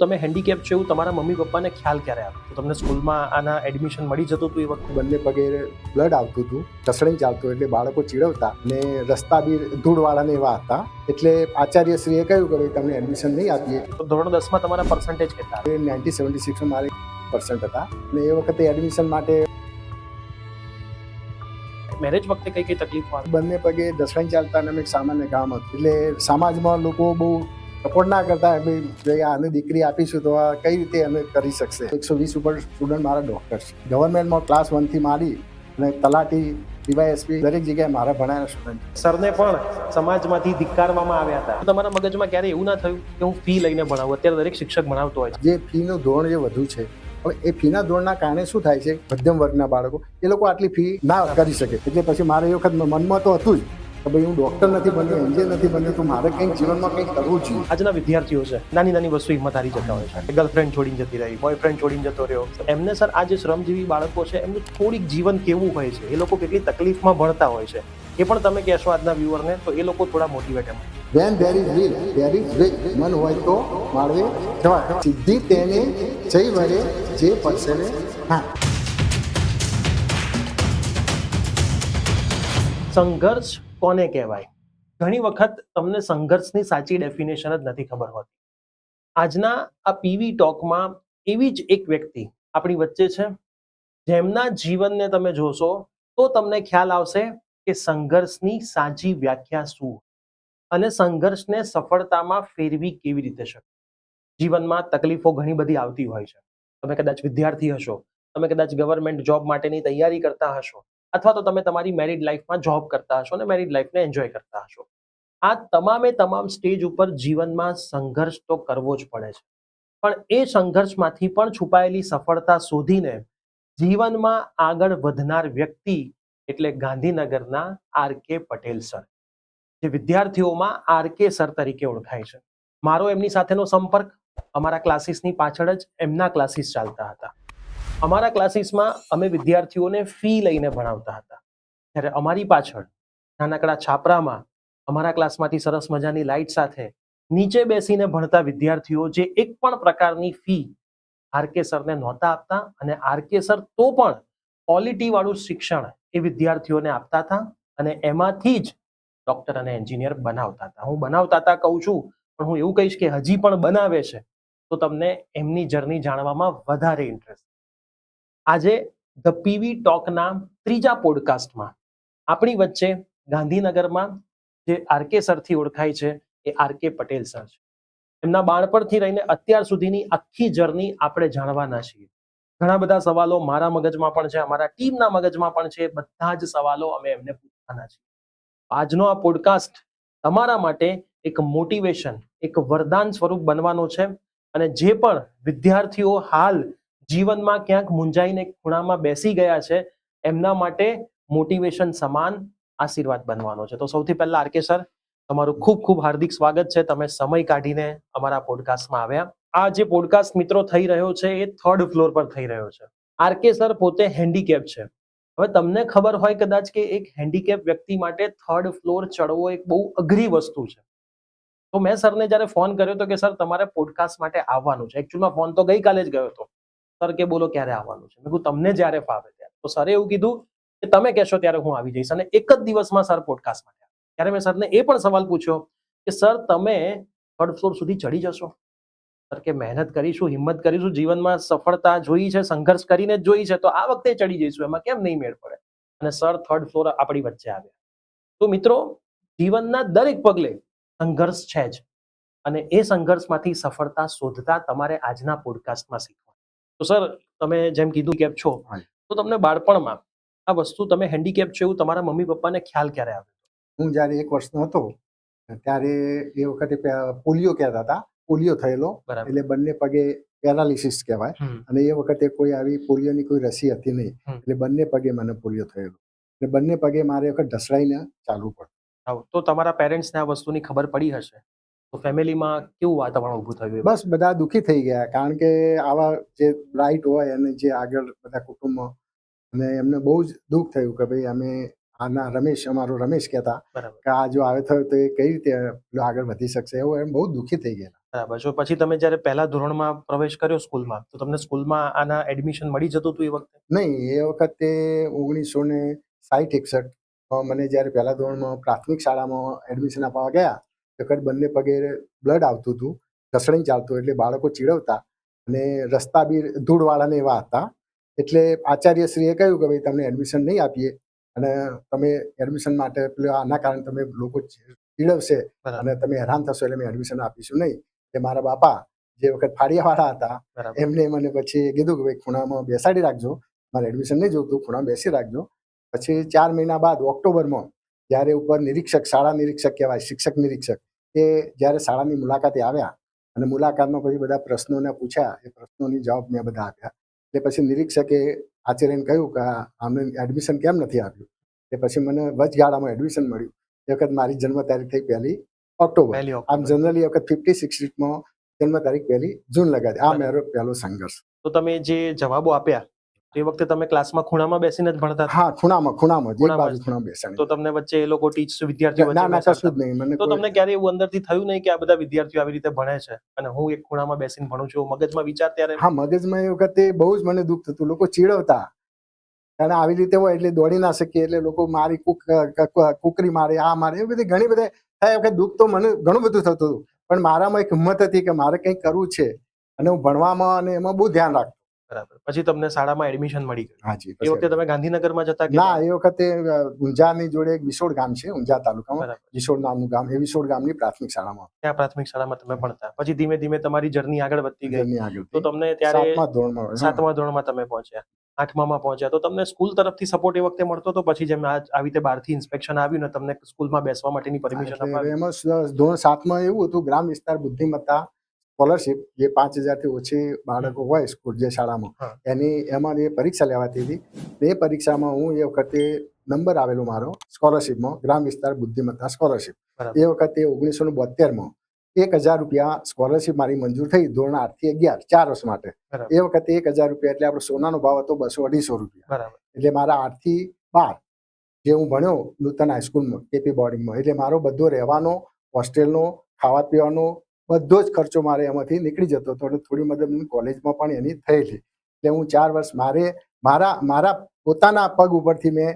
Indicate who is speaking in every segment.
Speaker 1: તમે હેન્ડીકેપ છો એવું તમારા મમ્મી પપ્પાને ખ્યાલ ક્યારે આવ્યો? તો તમને સ્કૂલમાં આના એડમિશન મળી જતું હતું એ વખતે?
Speaker 2: બંને પગે બ્લડ આવતું હતું, ઢસડાઈ ચાલતું, એટલે બાળકો ચીડવતા ને રસ્તા બી ધૂળવાળાને એવા હતા. એટલે આચાર્યશ્રીએ કહ્યું કે ભાઈ તમને એડમિશન નહીં આપીએ.
Speaker 1: તો ધોરણ 10માં તમારા પર્સન્ટેજ કેટલા હતા?
Speaker 2: 1976 મારે % હતા અને એ વખતે એડમિશન માટે
Speaker 1: મેરેજ વખતે કઈ કઈ તકલીફો આવી?
Speaker 2: બંને પગે ઢસડાઈ ચાલતા અને અમે એક સામાન્ય ગામ હતું, એટલે સમાજમાં લોકો બહુ સપોર્ટ ના કરતા. ભાઈ આને દીકરી આપીશું તો આ કઈ રીતે અમે કરી શકશે. 120 ઉપર સ્ટુડન્ટ મારા ડૉક્ટર છે. ગવર્મેન્ટમાં ક્લાસ 1 થી માંડી અને તલાટી, ડીવાયએસપી દરેક જગ્યાએ મારા ભણાયેલા સ્ટુડન્ટ.
Speaker 1: સરને પણ સમાજમાંથી ધિક્કારવામાં આવ્યા હતા. તમારા મગજમાં ક્યારે એવું ના થયું કે હું ફી લઈને ભણાવું? અત્યારે દરેક શિક્ષક ભણાવતો હોય છે.
Speaker 2: જે ફીનું ધોરણ જે વધુ છે, હવે એ ફીના ધોરણના કારણે શું થાય છે, મધ્યમ વર્ગના બાળકો એ લોકો આટલી ફી ના કરી શકે. એટલે પછી મારે એ વખત મનમાં તો હતું જ કે ભાઈ હું ડૉક્ટર નથી બન્યો, એન્જિનિયર નથી બન્યો, તો મારે કંઈક જીવનમાં કંઈક કરવું જોઈએ.
Speaker 1: આજના વિદ્યાર્થીઓ છે, નાની નાની વસ્તુ હિંમત હારી જતા હોય છે. ગર્લફ્રેન્ડ છોડીને જતી રહી, બોયફ્રેન્ડ છોડીને જતો રહ્યો. એમને સર આ જે શ્રમજીવી બાળકો છે એમનું થોડીક જીવન કેવું હોય છે, એ લોકો કેટલી તકલીફમાં ભણતા હોય છે, એ પણ તમે કહેશો આજના વ્યુઅરને, તો એ લોકો થોડા મોટિવેટ એમ.
Speaker 2: When there is will, there is way. મન હોય તો માળવે જવાય. સિદ્ધિ તેને જઈ વરે જે પરસેવે હા.
Speaker 1: સંઘર્ષ કોને કહેવાય? ઘણી વખત તમને સંઘર્ષની સાચી ડેફિનેશન જ નથી ખબર હોતી. આજના આ પીવી ટોકમાં એવી જ એક વ્યક્તિ આપણી વચ્ચે છે, જેમના જીવનને તમે જોશો તો તમને ખ્યાલ આવશે કે સંઘર્ષની સાચી વ્યાખ્યા શું અને સંઘર્ષને સફળતામાં ફેરવી કેવી રીતે શકે. જીવનમાં તકલીફો ઘણી બધી આવતી હોય છે. તમે કદાચ વિદ્યાર્થી હશો, તમે કદાચ ગવર્મેન્ટ જોબ માટેની તૈયારી કરતા હશો, અથવા તો તમે તમારી મેરિડ લાઈફમાં જોબ કરતા હશો અને મેરિડ લાઈફને એન્જોય કરતા હશો. આ તમામ સ્ટેજ ઉપર જીવનમાં સંઘર્ષ તો કરવો જ પડે છે. પણ એ સંઘર્ષમાંથી પણ છુપાયેલી સફળતા શોધીને જીવનમાં આગળ વધનાર વ્યક્તિ એટલે ગાંધીનગરના આર.કે. પટેલ સર, જે વિદ્યાર્થીઓમાં આર.કે. સર તરીકે ઓળખાય છે. મારો એમની સાથેનો સંપર્ક અમારા ક્લાસીસની પાછળ જ એમના ક્લાસીસ ચાલતા હતા. અમારા ક્લાસીસમાં અમે વિદ્યાર્થીઓને ફી લઈને ભણાવતા હતા, ત્યારે અમારી પાછળ નાનકડા છાપરામાં અમારા ક્લાસમાંથી સરસ મજાની લાઇટ સાથે નીચે બેસીને ભણતા વિદ્યાર્થીઓ જે એક પણ પ્રકારની ફી આર.કે. સરને નહોતા આપતા, અને આર.કે. સર તો પણ ક્વોલિટી વાળું શિક્ષણ એ વિદ્યાર્થીઓને આપતા હતા અને એમાંથી જ ડોક્ટર અને એન્જિનિયર બનાવતા હતા. હું બનાવતા હતા કહું છું, પણ હું એવું કહીશ કે હજી પણ બનાવે છે, તો તમને એમની જર્ની જાણવામાં વધારે ઇન્ટરેસ્ટ. આજે ધ પીવી ટોકના ત્રીજા પોડકાસ્ટમાં આપણી વચ્ચે ગાંધીનગરમાં જે આર.કે. સરથી ઓળખાય છે એ આર.કે. પટેલ સર છે. એમના બાળપણથી લઈને અત્યાર સુધીની આખી જર્ની આપણે જાણવાના છીએ. ઘણા બધા સવાલો મારા મગજમાં પણ છે, અમારા ટીમના મગજમાં પણ છે. બધા જ સવાલો અમે એમને પૂછવાના છીએ. આજનો આ પોડકાસ્ટ તમારા માટે એક મોટિવેશન, એક વરદાન સ્વરૂપ બનવાનો છે, અને જે પણ વિદ્યાર્થીઓ હાલ જીવનમાં ક્યાંક મૂંઝાઈને ખૂણામાં બેસી ગયા છે, એમના માટે મોટિવેશન સમાન આશીર્વાદ બનવાનો છે. તો સૌથી પહેલા આર.કે. સર, તમારું ખૂબ ખૂબ હાર્દિક સ્વાગત છે. તમે સમય કાઢીને અમારા પોડકાસ્ટમાં આવ્યા. આ જે પોડકાસ્ટ મિત્રો થઈ રહ્યો છે એ 3rd ફ્લોર પર થઈ રહ્યો છે. આર.કે. સર પોતે હેન્ડીકેપ છે. હવે તમને ખબર હોય કદાચ કે એક હેન્ડીકેપ વ્યક્તિ માટે 3rd ફ્લોર ચડવો એક બહુ અઘરી વસ્તુ છે. તો મેં સરને જ્યારે ફોન કર્યો હતો કે સર તમારે પોડકાસ્ટ માટે આવવાનું છે, એકચ્યુઅલમાં ફોન તો ગઈકાલે જ ગયો હતો. સર કે બોલો ક્યારે આવવાનું છે? મેં કીધું તમને જ્યારે ફાવે ત્યારે. તો સરે એવું કીધું કે તમે કહેશો ત્યારે હું આવી જઈશ, અને એક જ દિવસમાં સર પોડકાસ્ટ માટે આવ્યા. ત્યારે મેં સરને એ પણ સવાલ પૂછ્યો કે સર તમે 3rd ફ્લોર સુધી ચડી જશો? સર કે મહેનત કરીશું, હિંમત કરીશું, જીવનમાં સફળતા જોઈ છે, સંઘર્ષ કરીને જ જોઈ છે, તો આ વખતે ચડી જઈશું, એમાં કેમ નહીં મેળ પડે. અને સર 3rd ફ્લોર આપણી વચ્ચે આવ્યા. તો મિત્રો, જીવનના દરેક પગલે સંઘર્ષ છે જ, અને એ સંઘર્ષમાંથી સફળતા શોધતા તમારે આજના પોડકાસ્ટમાં શીખવા. તો સર, તમે જેમ કીધું કેપ છો, તો તમને બાળપણમાં આ વસ્તુ તમે હેન્ડીકેપ છો એવું તમારા મમ્મી પપ્પાને ખ્યાલ ક્યારે આવ્યો?
Speaker 2: હું જ્યારે 1 વર્ષનો હતો ત્યારે એ વખતે પોલિયો કહેતા હતા, પોલિયો થયેલો.
Speaker 1: બરાબર.
Speaker 2: એટલે બંને પગે પેરાલિસિસ કહેવાય. અને એ વખતે કોઈ આવી પોલિયોની કોઈ રસી હતી નહીં, એટલે બંને પગે મને પોલિયો થયેલો. એટલે બંને પગે મારે વખત ઢસડાઈને ચાલવું પડતું.
Speaker 1: તો તમારા પેરેન્ટ્સને આ વસ્તુની ખબર પડી હશે, તો ફેમિલીમાં કેવું વાતાવરણ ઊભું થયું?
Speaker 2: બસ બધા દુઃખી થઈ ગયા, કારણ કે આવા જે બ્રાઇટ હોય અને જે આગળ બધા કુટુંબમાં, અને એમને બહુ જ દુઃખ થયું કે ભાઈ અમે આના રમેશ, અમારો રમેશ કહેતા
Speaker 1: બરાબર.
Speaker 2: કે આ જો આવે થયો તો એ કઈ રીતે આગળ વધી શકશે, એવું એમ બહુ દુઃખી થઈ ગયા.
Speaker 1: બરાબર. જો પછી તમે જ્યારે પહેલા ધોરણમાં પ્રવેશ કર્યો સ્કૂલમાં, તો તમને સ્કૂલમાં આના એડમિશન મળી જતું હતું એ વખતે?
Speaker 2: નહીં, એ વખતે 1960-61 મને જ્યારે પહેલા ધોરણમાં પ્રાથમિક શાળામાં એડમિશન અપાવવા ગયા તે વખત બંને પગે બ્લડ આવતું હતું, ઘસણી ચાલતું, એટલે બાળકો ચીડવતા અને રસ્તા બી ધૂળવાળાને એવા હતા. એટલે આચાર્યશ્રીએ કહ્યું કે ભાઈ તમને એડમિશન નહીં આપીએ અને તમે એડમિશન માટે પેલું આના કારણે તમે લોકો ચીડવશે
Speaker 1: બરાબર.
Speaker 2: અને તમે હેરાન થશો એટલે અમે એડમિશન આપીશું નહીં. એટલે મારા બાપા જે વખત ફાળિયાવાળા હતા
Speaker 1: બરાબર.
Speaker 2: એમને મને પછી કીધું કે ભાઈ ખૂણામાં બેસાડી રાખજો, મારે એડમિશન નહીં જોતું, ખૂણામાં બેસી રાખજો. પછી 4 મહિના બાદ ઓક્ટોબરમાં જ્યારે ઉપર નિરીક્ષક, શાળા નિરીક્ષક કહેવાય, શિક્ષક નિરીક્ષક, એ જ્યારે શાળાની મુલાકાતે આવ્યા અને મુલાકાતમાં પછી બધા પ્રશ્નોને પૂછ્યા, એ પ્રશ્નોની જવાબ મેં બધા આપ્યા. એટલે પછી નિરીક્ષકે આચાર્યને કહ્યું કે આમને એડમિશન કેમ નથી આપ્યું. એટલે પછી મને વચગાળામાં એડમિશન મળ્યું. એ વખત મારી જન્મ તારીખ થઈ 1 ઓક્ટોબર.
Speaker 1: પહેલી
Speaker 2: આમ
Speaker 1: ઓક્ટોબર.
Speaker 2: જનરલી વખત 50-60માં જન્મ તારીખ 1 જૂન લગાડી. આ
Speaker 1: બરાબર.
Speaker 2: મારો પહેલો સંઘર્ષ.
Speaker 1: તો તમે જે જવાબો આપ્યા, તે વખતે તમે ક્લાસમાં ખૂણામાં બેસીને જ ભણતા હતા?
Speaker 2: હા, ખૂણામાં જ, એક
Speaker 1: ખૂણામાં
Speaker 2: બાજુ
Speaker 1: જ.
Speaker 2: ખૂણામાં બેસાડી.
Speaker 1: તો તમને વચ્ચે એ લોકો વિદ્યાર્થીઓ વચ્ચે
Speaker 2: ના ના,
Speaker 1: બેસાડતા?
Speaker 2: કશું જ નહીં. મને
Speaker 1: તો
Speaker 2: કોઈ
Speaker 1: તમને ક્યારે એવું અંદરથી થયું નહીં કે આ બધા વિદ્યાર્થીઓ આવી રીતે ભણે છે અને હું એક ખૂણામાં બેસીને ભણું છું, મગજમાં વિચાર ત્યારે?
Speaker 2: હા, મગજમાં એ વખતે બહુ જ મને દુઃખ થતું. લોકો ચીડવતા અને આવી રીતે હોય એટલે દોડી ના શકીએ એટલે લોકો મારી કુકરી મારે, આ મારે, એ બધી ઘણી બધી થાય. વખત દુઃખ તો મને ઘણું બધું થતું હતું, પણ મારામાં એક હિંમત હતી કે મારે કંઈક કરવું છે અને હું ભણવામાં અને એમાં બહુ ધ્યાન રાખતો.
Speaker 1: બરાબર. પછી તમને શાળામાં એડમિશન મળી ગયું.
Speaker 2: હાજી.
Speaker 1: એ વખતે તમે ગાંધીનગરમાં જતા કે
Speaker 2: ના, એ વખતે ઊંઝાની જોડે એક વિસોડ ગામ છે, ઊંઝા તાલુકામાં
Speaker 1: બરાબર.
Speaker 2: વિસોડ નામનું ગામ, એ વિસોડ ગામની પ્રાથમિક શાળામાં
Speaker 1: ત્યાં પ્રાથમિક શાળામાં તમે ભણતા. પછી ધીમે ધીમે તમારી જર્ની આગળ વધતી ગઈ.
Speaker 2: જર્ની આગળ
Speaker 1: તો તમને ત્યારે
Speaker 2: 7મા ધોરણમાં. હા.
Speaker 1: 7મા ધોરણમાં તમે પહોંચ્યા, 8મામાં પહોંચ્યા, તો તમને સ્કૂલ તરફથી સપોર્ટ એ વખતે મળતો હતો? પછી જેમ આવી રીતે બહારથી ઇન્સ્પેક્શન આવ્યું ને તમને સ્કૂલમાં બેસવા માટેની પરમિશન
Speaker 2: એટલે
Speaker 1: અપાવી?
Speaker 2: એમાં ધોરણ 7માં એવું હતું, ગ્રામ વિસ્તાર બુદ્ધિમત્તા સ્કોલરશિપ, જે 5,000 થી ઓછી બાળકો હોય સ્કૂલ જે શાળામાં,
Speaker 1: હા.
Speaker 2: એમાં એ પરીક્ષા લેવાતી હતી. એ પરીક્ષામાં હું એ વખતે નંબર આવેલો મારો સ્કોલરશિપમાં, ગ્રામ વિસ્તાર બુદ્ધિમત્તા સ્કોલરશિપ.
Speaker 1: બરાબર.
Speaker 2: એ વખતે 1972માં 1,000 રૂપિયા સ્કોલરશિપ મારી મંજૂર થઈ, ધોરણ 8 થી 11, 4 વર્ષ માટે.
Speaker 1: બરાબર.
Speaker 2: એ વખતે 1,000 રૂપિયા એટલે આપણો સોનાનો ભાવ હતો 200-250 રૂપિયા.
Speaker 1: બરાબર.
Speaker 2: એટલે મારા 8 થી 12 જે હું ભણ્યો નૂતન હાઈસ્કૂલમાં, કેપી બોર્ડિંગમાં, એટલે મારો બધો રહેવાનો, હોસ્ટેલનો, ખાવા પીવાનો બધો જ ખર્ચો મારે એમાંથી નીકળી જતો હતો. એટલે થોડી મદદ કોલેજમાં પણ એની થયેલી. એટલે હું 4 વર્ષ મારા પોતાના પગ ઉપરથી મેં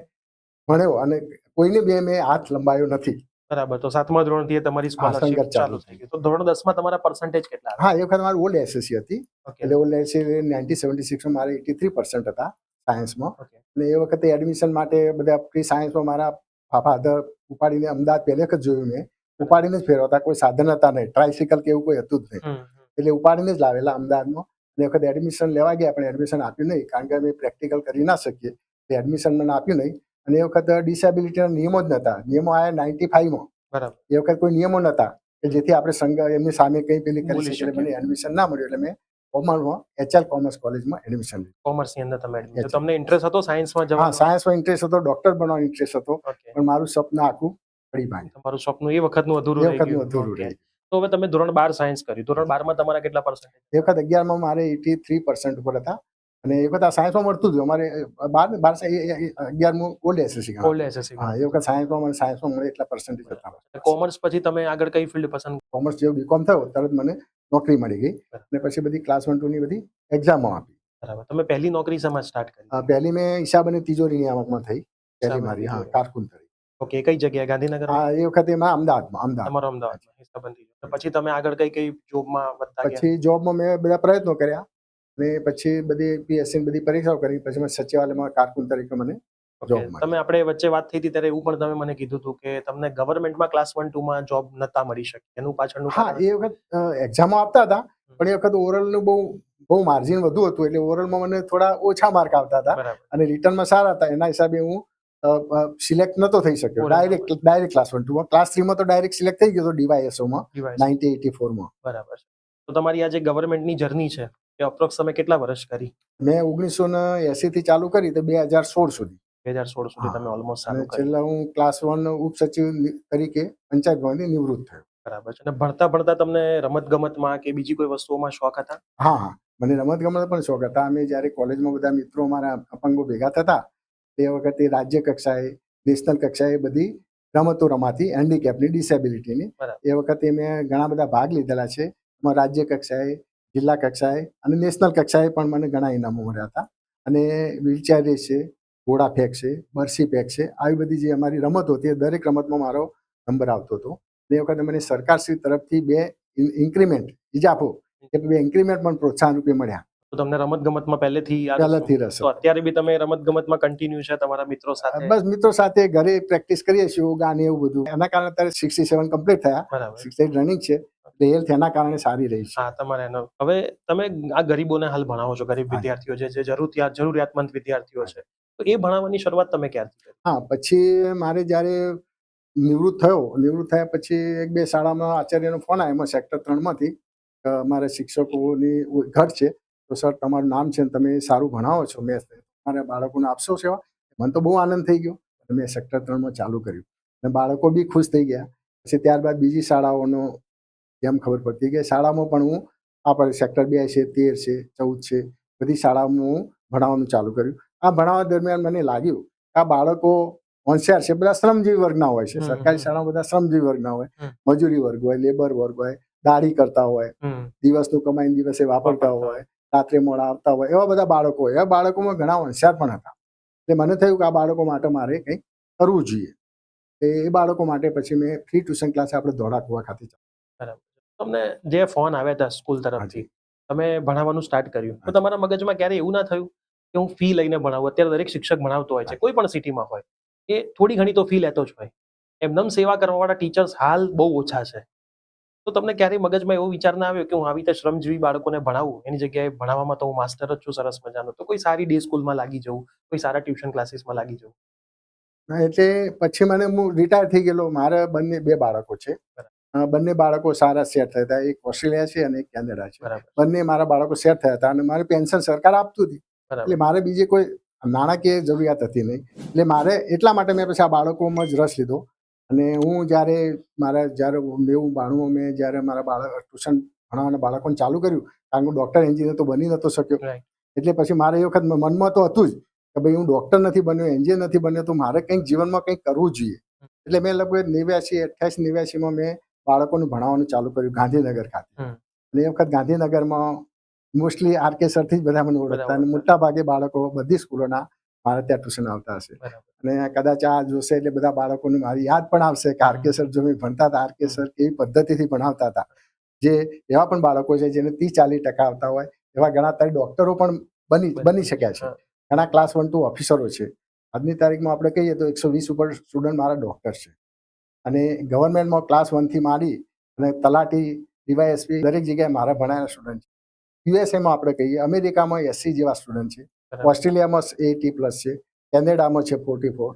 Speaker 2: ભણ્યો અને કોઈને મેં હાથ લંબાયો નથી.
Speaker 1: બરાબર. તો 7મા ધોરણથી એ તમારી સ્કોલરશિપ
Speaker 2: સંઘર્ષ ચાલુ
Speaker 1: ચાલુ થઈ ગઈ. તો ધોરણ 10માં તમારા પર્સન્ટેજ કેટલા આવ્યા?
Speaker 2: હા, એ વખત મારી ઓલ્ડ એસએસસી હતી.
Speaker 1: ઓકે.
Speaker 2: એટલે ઓલ્ડ એસએસસી 1976માં મારે 83% હતા સાયન્સમાં.
Speaker 1: ઓકે.
Speaker 2: અને એ વખતે એડમિશન માટે બધા પ્રી સાયન્સમાં મારા ફાધર ઉપાડીને અમદાવાદ પહેલે જ જોયું મેં, ઉપાડીને જ ફેરવતા, કોઈ સાધન હતા નહીં, ટ્રાયસિકલ કે એવું કોઈ હતું જ નહીં. એટલે ઉપાડીને જ લાવેલા અમદાવાદમાં. અને એ વખતે એડમિશન લેવા ગયા પણ એડમિશન આપ્યું નહીં, કારણ કે અમે પ્રેક્ટિકલ કરી ના શકીએ. એટલે એડમિશન મને આપ્યું નહીં. અને એ વખત ડિસેબિલિટીના નિયમો જ નહોતા. નિયમો આવ્યા 95માં.
Speaker 1: બરાબર.
Speaker 2: એ વખત કોઈ નિયમો નહોતા કે જેથી આપણે સંઘ એમની સામે કંઈ પેલી કરી
Speaker 1: બોલી
Speaker 2: શકીએ. એટલે
Speaker 1: શકીએ.
Speaker 2: મને એડમિશન ના મળ્યું. એટલે મેં કોમર્સમાં HL કોમર્સ કોલેજમાં એડમિશન લીધું.
Speaker 1: કોમર્સની અંદર તમે admission.
Speaker 2: Yes.
Speaker 1: તમને ઇન્ટરેસ્ટ હતો સાયન્સમાં
Speaker 2: હા,
Speaker 1: જવાનો?
Speaker 2: સાયન્સમાં ઇન્ટરેસ્ટ હતો, ડોક્ટર બનવાનો ઇન્ટરેસ્ટ હતો,
Speaker 1: ઓકે.
Speaker 2: પણ મારું સપનું આખું પડી ભાંગ્યું.
Speaker 1: તમારું સપનું એ વખતનું અધૂરું
Speaker 2: એ
Speaker 1: રહી
Speaker 2: વખતનું
Speaker 1: ગયું.
Speaker 2: અધૂરું
Speaker 1: ઓકે.
Speaker 2: રહી.
Speaker 1: તો હવે તમે ધોરણ 12 સાયન્સ કર્યું. ધોરણ 12માં તમારા કેટલા પર્સન્ટેજ?
Speaker 2: એ વખત 11માં મારે 83% ઉપર હતા. અને એ વખત આ સાયન્સમાં મળતું જ અમારે 11મું ઓલ્ડ એસએસસી.
Speaker 1: Old SSC.
Speaker 2: હા, એ વખત સાયન્સમાં મળે એટલા પર્સન્ટેજ હતા.
Speaker 1: કોમર્સ પછી તમે આગળ કઈ ફિલ્ડ પસંદ?
Speaker 2: કોમર્સ જેવું બીકોમ થયો તરત મને નોકરી મળી ગઈ. અને પછી બધી ક્લાસ 1 2 ની બધી એક્ઝામો આપી.
Speaker 1: બરાબર. તમે પહેલી નોકરી શેમાં સ્ટાર્ટ કરી?
Speaker 2: પહેલી મેં હિસાબ અને તિજોરી નિયામકમાં થઈ.
Speaker 1: હિસાબ
Speaker 2: પહેલી
Speaker 1: અને
Speaker 2: મારી, હા,
Speaker 1: તિજોરી.
Speaker 2: કારકુન તરી.
Speaker 1: ઓકે. કઈ જગ્યાએ? ગાંધીનગરમાં?
Speaker 2: હા, એ વખતે મેં અમદાવાદ.
Speaker 1: તમારો અમદાવાદમાં હિસાબ અને તિજોરી. પછી તમે આગળ કઈ જોબમાં વધતા ગયા?
Speaker 2: પછી જોબમાં મેં બધા પ્રયત્નો કર્યા અને પછી બધી પીએસસી ની બધી પરીક્ષાઓ કરી. પછી મેં સચિવાલયમાં કારકુન તરીકે મને
Speaker 1: ઓકે.
Speaker 2: જોબ મળી.
Speaker 1: તમે આપણે વચ્ચે વાત થઈ હતી ત્યારે એવું પણ તમે મને કીધું હતું કે તમને ગવર્મેન્ટમાં ક્લાસ 1 2 માં જોબ નતા મળી શકી. એનું પાછળનું
Speaker 2: હા,
Speaker 1: કારણ?
Speaker 2: એ વખત એક્ઝામો આપતા હતા, પણ એ વખત ઓરલનું બહુ માર્જિન વધુ હતું. એટલે ઓરલમાં મને થોડા ઓછા માર્ક આવતા હતા
Speaker 1: બરાબર.
Speaker 2: અને રિટર્નમાં સારા હતા. એના હિસાબે હું સિલેક્ટ નતો થઈ શક્યો.
Speaker 1: Oral
Speaker 2: ડાયરેક્ટ ક્લાસ 1 2 માં. ક્લાસ 3 માં તો ડાયરેક્ટ સિલેક્ટ થઈ ગયો હતો ડીવાયએસઓમાં
Speaker 1: Device.
Speaker 2: 1984માં.
Speaker 1: બરાબર છે. તો તમારી આ જે ગવર્મેન્ટની જર્ની છે એ અપ્રોક્સ તમે કેટલા વર્ષ કરી?
Speaker 2: મેં 1980 થી ચાલુ કરી તો 2016 સુધી.
Speaker 1: 2016 સુધી
Speaker 2: હા.
Speaker 1: તમે ઓલમોસ્ટ
Speaker 2: અને
Speaker 1: ચાલુ કરી.
Speaker 2: છેલ્લા હું ક્લાસ 1 ઉપસચિવ તરીકે પંચાયતમાંથી નિવૃત્ત થયો.
Speaker 1: બરાબર છે. અને ભણતા ભણતા તમને રમત ગમતમાં કે બીજી કોઈ વસ્તુઓમાં શોખ હતા?
Speaker 2: હા, મને રમતગમત પણ શોખ હતા. અમે જ્યારે કોલેજમાં બધા મિત્રો અમારા અપંગો ભેગા થતા તે વખતે રાજ્ય કક્ષાએ, નેશનલ કક્ષાએ બધી રમતો રમાતી, હેન્ડીકેપની, ડિસેબિલિટીની.
Speaker 1: બરાબર.
Speaker 2: એ વખતે મેં ઘણા બધા ભાગ લીધેલા છે. રાજ્ય કક્ષાએ, જિલ્લા કક્ષાએ અને નેશનલ કક્ષાએ પણ મને ઘણા ઇનામો મળ્યા હતા. અને વ્હીલચેર રેસ છે, ઘોડા ફેંક છે, બરસી ફેંક છે, આવી બધી જે અમારી રમતો હતી એ દરેક રમતમાં મારો નંબર આવતો હતો. એ વખતે મને સરકારશ્રી તરફથી 2 ઇન્ક્રીમેન્ટ ઇજાફો એટલે 2 ઇન્ક્રીમેન્ટ પણ પ્રોત્સાહન રૂપે મળ્યા.
Speaker 1: તો તમને રમત ગમતમાં પહેલેથી આ
Speaker 2: પહેલેથી રસ
Speaker 1: તો
Speaker 2: હતો.
Speaker 1: અત્યારે બી તમે રમત ગમતમાં કન્ટિન્યુ છે તમારા મિત્રો સાથે?
Speaker 2: બસ મિત્રો સાથે ઘરે પ્રેક્ટિસ કરીએ છીએ, યોગા ને એવું બધું. એના કારણે અત્યારે 67 કમ્પ્લીટ થયા,
Speaker 1: બરાબર.
Speaker 2: 68 રનિંગ છે. એટલે હેલ્થ એના કારણે સારી રહી છે.
Speaker 1: હા, તમારે એનો હવે તમે આ ગરીબોને હાલ ભણાવો છો, ગરીબ
Speaker 2: હા.
Speaker 1: વિદ્યાર્થીઓ જે જરૂરિયાતમંદ વિદ્યાર્થીઓ છે, તો એ ભણાવવાની શરૂઆત તમે ક્યારથી કરી?
Speaker 2: હા, પછી મારે જ્યારે નિવૃત્ત થયા પછી 1-2 શાળામાં આચાર્યનો ફોન આવ્યો એમાં સેક્ટર 3માંથી મારા શિક્ષકોની ઘટ છે, તો સર તમારું નામ છે ને તમે સારું ભણાવો છો, મેં મારા બાળકોને આપશો સેવા? મને તો બહુ આનંદ થઈ ગયો. મેં સેક્ટર 3માં ચાલુ કર્યું અને બાળકો બી ખુશ થઈ ગયા. પછી ત્યારબાદ બીજી શાળાઓનો જેમ ખબર પડતી કે શાળામાં પણ હું આપણે સેક્ટર 2 છે, 13 છે, 14 છે, બધી શાળામાં હું ભણાવવાનું ચાલુ કર્યું. આ ભણાવવા દરમિયાન મને લાગ્યું કે આ બાળકો હોશિયાર છે, બધા શ્રમજીવી વર્ગના હોય છે. સરકારી શાળામાં બધા શ્રમજીવી વર્ગના હોય, મજૂરી વર્ગ હોય, લેબર વર્ગ હોય, દાડી કરતા હોય, દિવસનું કમાઈને દિવસે વાપરતા હોય, રાત્રે મોડા આવતા હોય, એવા બધા બાળકો હોય. એવા બાળકોમાં ઘણા હોશિયાર પણ હતા. એટલે મને થયું કે આ બાળકો માટે મારે કંઈક કરવું જોઈએ. એ બાળકો માટે પછી મેં ફ્રી ટ્યુશન ક્લાસ આપણે ધોળાકુવા ખાતે
Speaker 1: બરાબર. તમને જે ફોન આવ્યા હતા સ્કૂલ તરફથી, તમે ભણાવવાનું સ્ટાર્ટ કર્યું, તો તમારા મગજમાં ક્યારે એવું ના થયું કે હું ફી લઈને ભણાવું? અત્યારે દરેક શિક્ષક ભણાવતો હોય છે, કોઈ પણ સિટીમાં હોય, એ થોડી ઘણી તો ફી લેતો જ હોય. એમનેમ સેવા કરવાવાળા ટીચર્સ હાલ બહુ ઓછા છે. તો તમને ક્યારેય મગજમાં એવો વિચાર ના આવ્યો કે હું આવી રીતે શ્રમજીવી બાળકોને ભણાવું, એની જગ્યાએ ભણાવવામાં તો હું માસ્ટર જ છું સરસ મજાનો, તો કોઈ સારી ડે સ્કૂલમાં લાગી જવું, કોઈ સારા ટ્યુશન ક્લાસીસમાં લાગી જવું?
Speaker 2: એટલે પછી મને હું રિટાયર થઈ ગયેલો. મારા 2 બાળકો છે. બંને બાળકો સારા સેટ થયા હતા. એક ઓસ્ટ્રેલિયા છે અને એક કેનેડા છે.
Speaker 1: બરાબર.
Speaker 2: બંને મારા બાળકો સેટ થયા હતા અને મારે પેન્શન સરકાર આપતું હતી.
Speaker 1: બરાબર.
Speaker 2: એટલે મારે બીજી કોઈ નાણાકીય જરૂરિયાત હતી નહીં. એટલે મારે એટલા માટે મેં પછી આ બાળકોમાં જ રસ લીધો. અને હું જ્યારે 90-92 મેં જ્યારે મારા ટ્યુશન ભણાવવાના બાળકોને ચાલુ કર્યું, કારણ કે હું ડૉક્ટર એન્જિનિયર તો બની નહોતો શક્યો.
Speaker 1: Right.
Speaker 2: એટલે પછી મારે એ વખત મનમાં તો હતું જ કે ભાઈ હું ડૉક્ટર નથી બન્યો, એન્જિનિયર નથી બન્યો, તો મારે કંઈક જીવનમાં કંઈક કરવું જોઈએ. એટલે મેં લગભગ 88-89માં મેં બાળકોને ભણાવવાનું ચાલુ કર્યું ગાંધીનગર ખાતે. અને એ વખત ગાંધીનગરમાં મોસ્ટલી આરકે સરથી જ બધા મને ઓળખતા અને મોટા ભાગે બાળકો બધી સ્કૂલોના મારે ત્યાં ટ્યુશન આવતા હશે. અને કદાચ આ જોશે એટલે બધા બાળકોને મારી યાદ પણ આવશે કે આરકે સર જો મેં ભણતા હતા, આરકે સર કેવી પદ્ધતિથી ભણાવતા હતા. જે એવા પણ બાળકો છે જેને 30-40% આવતા હોય, એવા ઘણા તારી ડૉક્ટરો પણ બની શક્યા છે. ઘણા ક્લાસ 1-2 ઓફિસરો છે. આજની તારીખમાં આપણે કહીએ તો 120 ઉપર સ્ટુડન્ટ મારા ડૉક્ટર છે. અને ગવર્મેન્ટમાં ક્લાસ 1થી માંડી અને તલાટી, ડીવાયએસપી દરેક જગ્યાએ મારા ભણાયેલા સ્ટુડન્ટ છે. યુએસએમાં આપણે કહીએ, અમેરિકામાં 80 જેવા સ્ટુડન્ટ છે, ઓસ્ટ્રેલિયામાં 80+ છે, કેનેડામાં છે 44.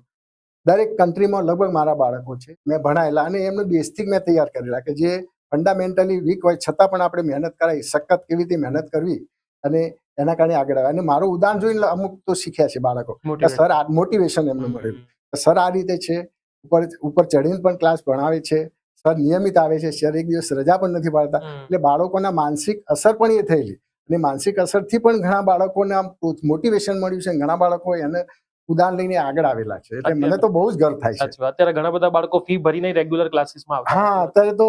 Speaker 2: દરેક કન્ટ્રીમાં લગભગ મારા બાળકો છે મેં ભણાયેલા અને એમનું બેઝથી મેં તૈયાર કરેલા કે જે ફંડામેન્ટલી વીક હોય છતાં પણ આપણે મહેનત કરાવી, સખત કેવી રીતે મહેનત કરવી અને એના કારણે આગળ આવે. અને મારું ઉદાહરણ જોઈને અમુક તો શીખ્યા છે બાળકો. સર આ મોટિવેશન એમનું મળેલું. સર આ રીતે છે, ઉપર ચડીને પણ ક્લાસ ભણાવે છે, સર નિયમિત આવે છે, સર એક દિવસ રજા પણ નથી પાડતા. એટલે બાળકોના માનસિક અસર પણ એ થયેલી અને માનસિક અસરથી પણ ઘણા બાળકોને આમ મોટિવેશન મળ્યું છે. ઘણા બાળકો એને ઉદાહરણ લઈને આગળ આવેલા છે. એટલે મને તો બહુ જ ગર્વ થાય છે.
Speaker 1: અત્યારે ઘણા બધા બાળકો ફી ભરીને રેગ્યુલર ક્લાસીસમાં આવતા.
Speaker 2: હા, અત્યારે તો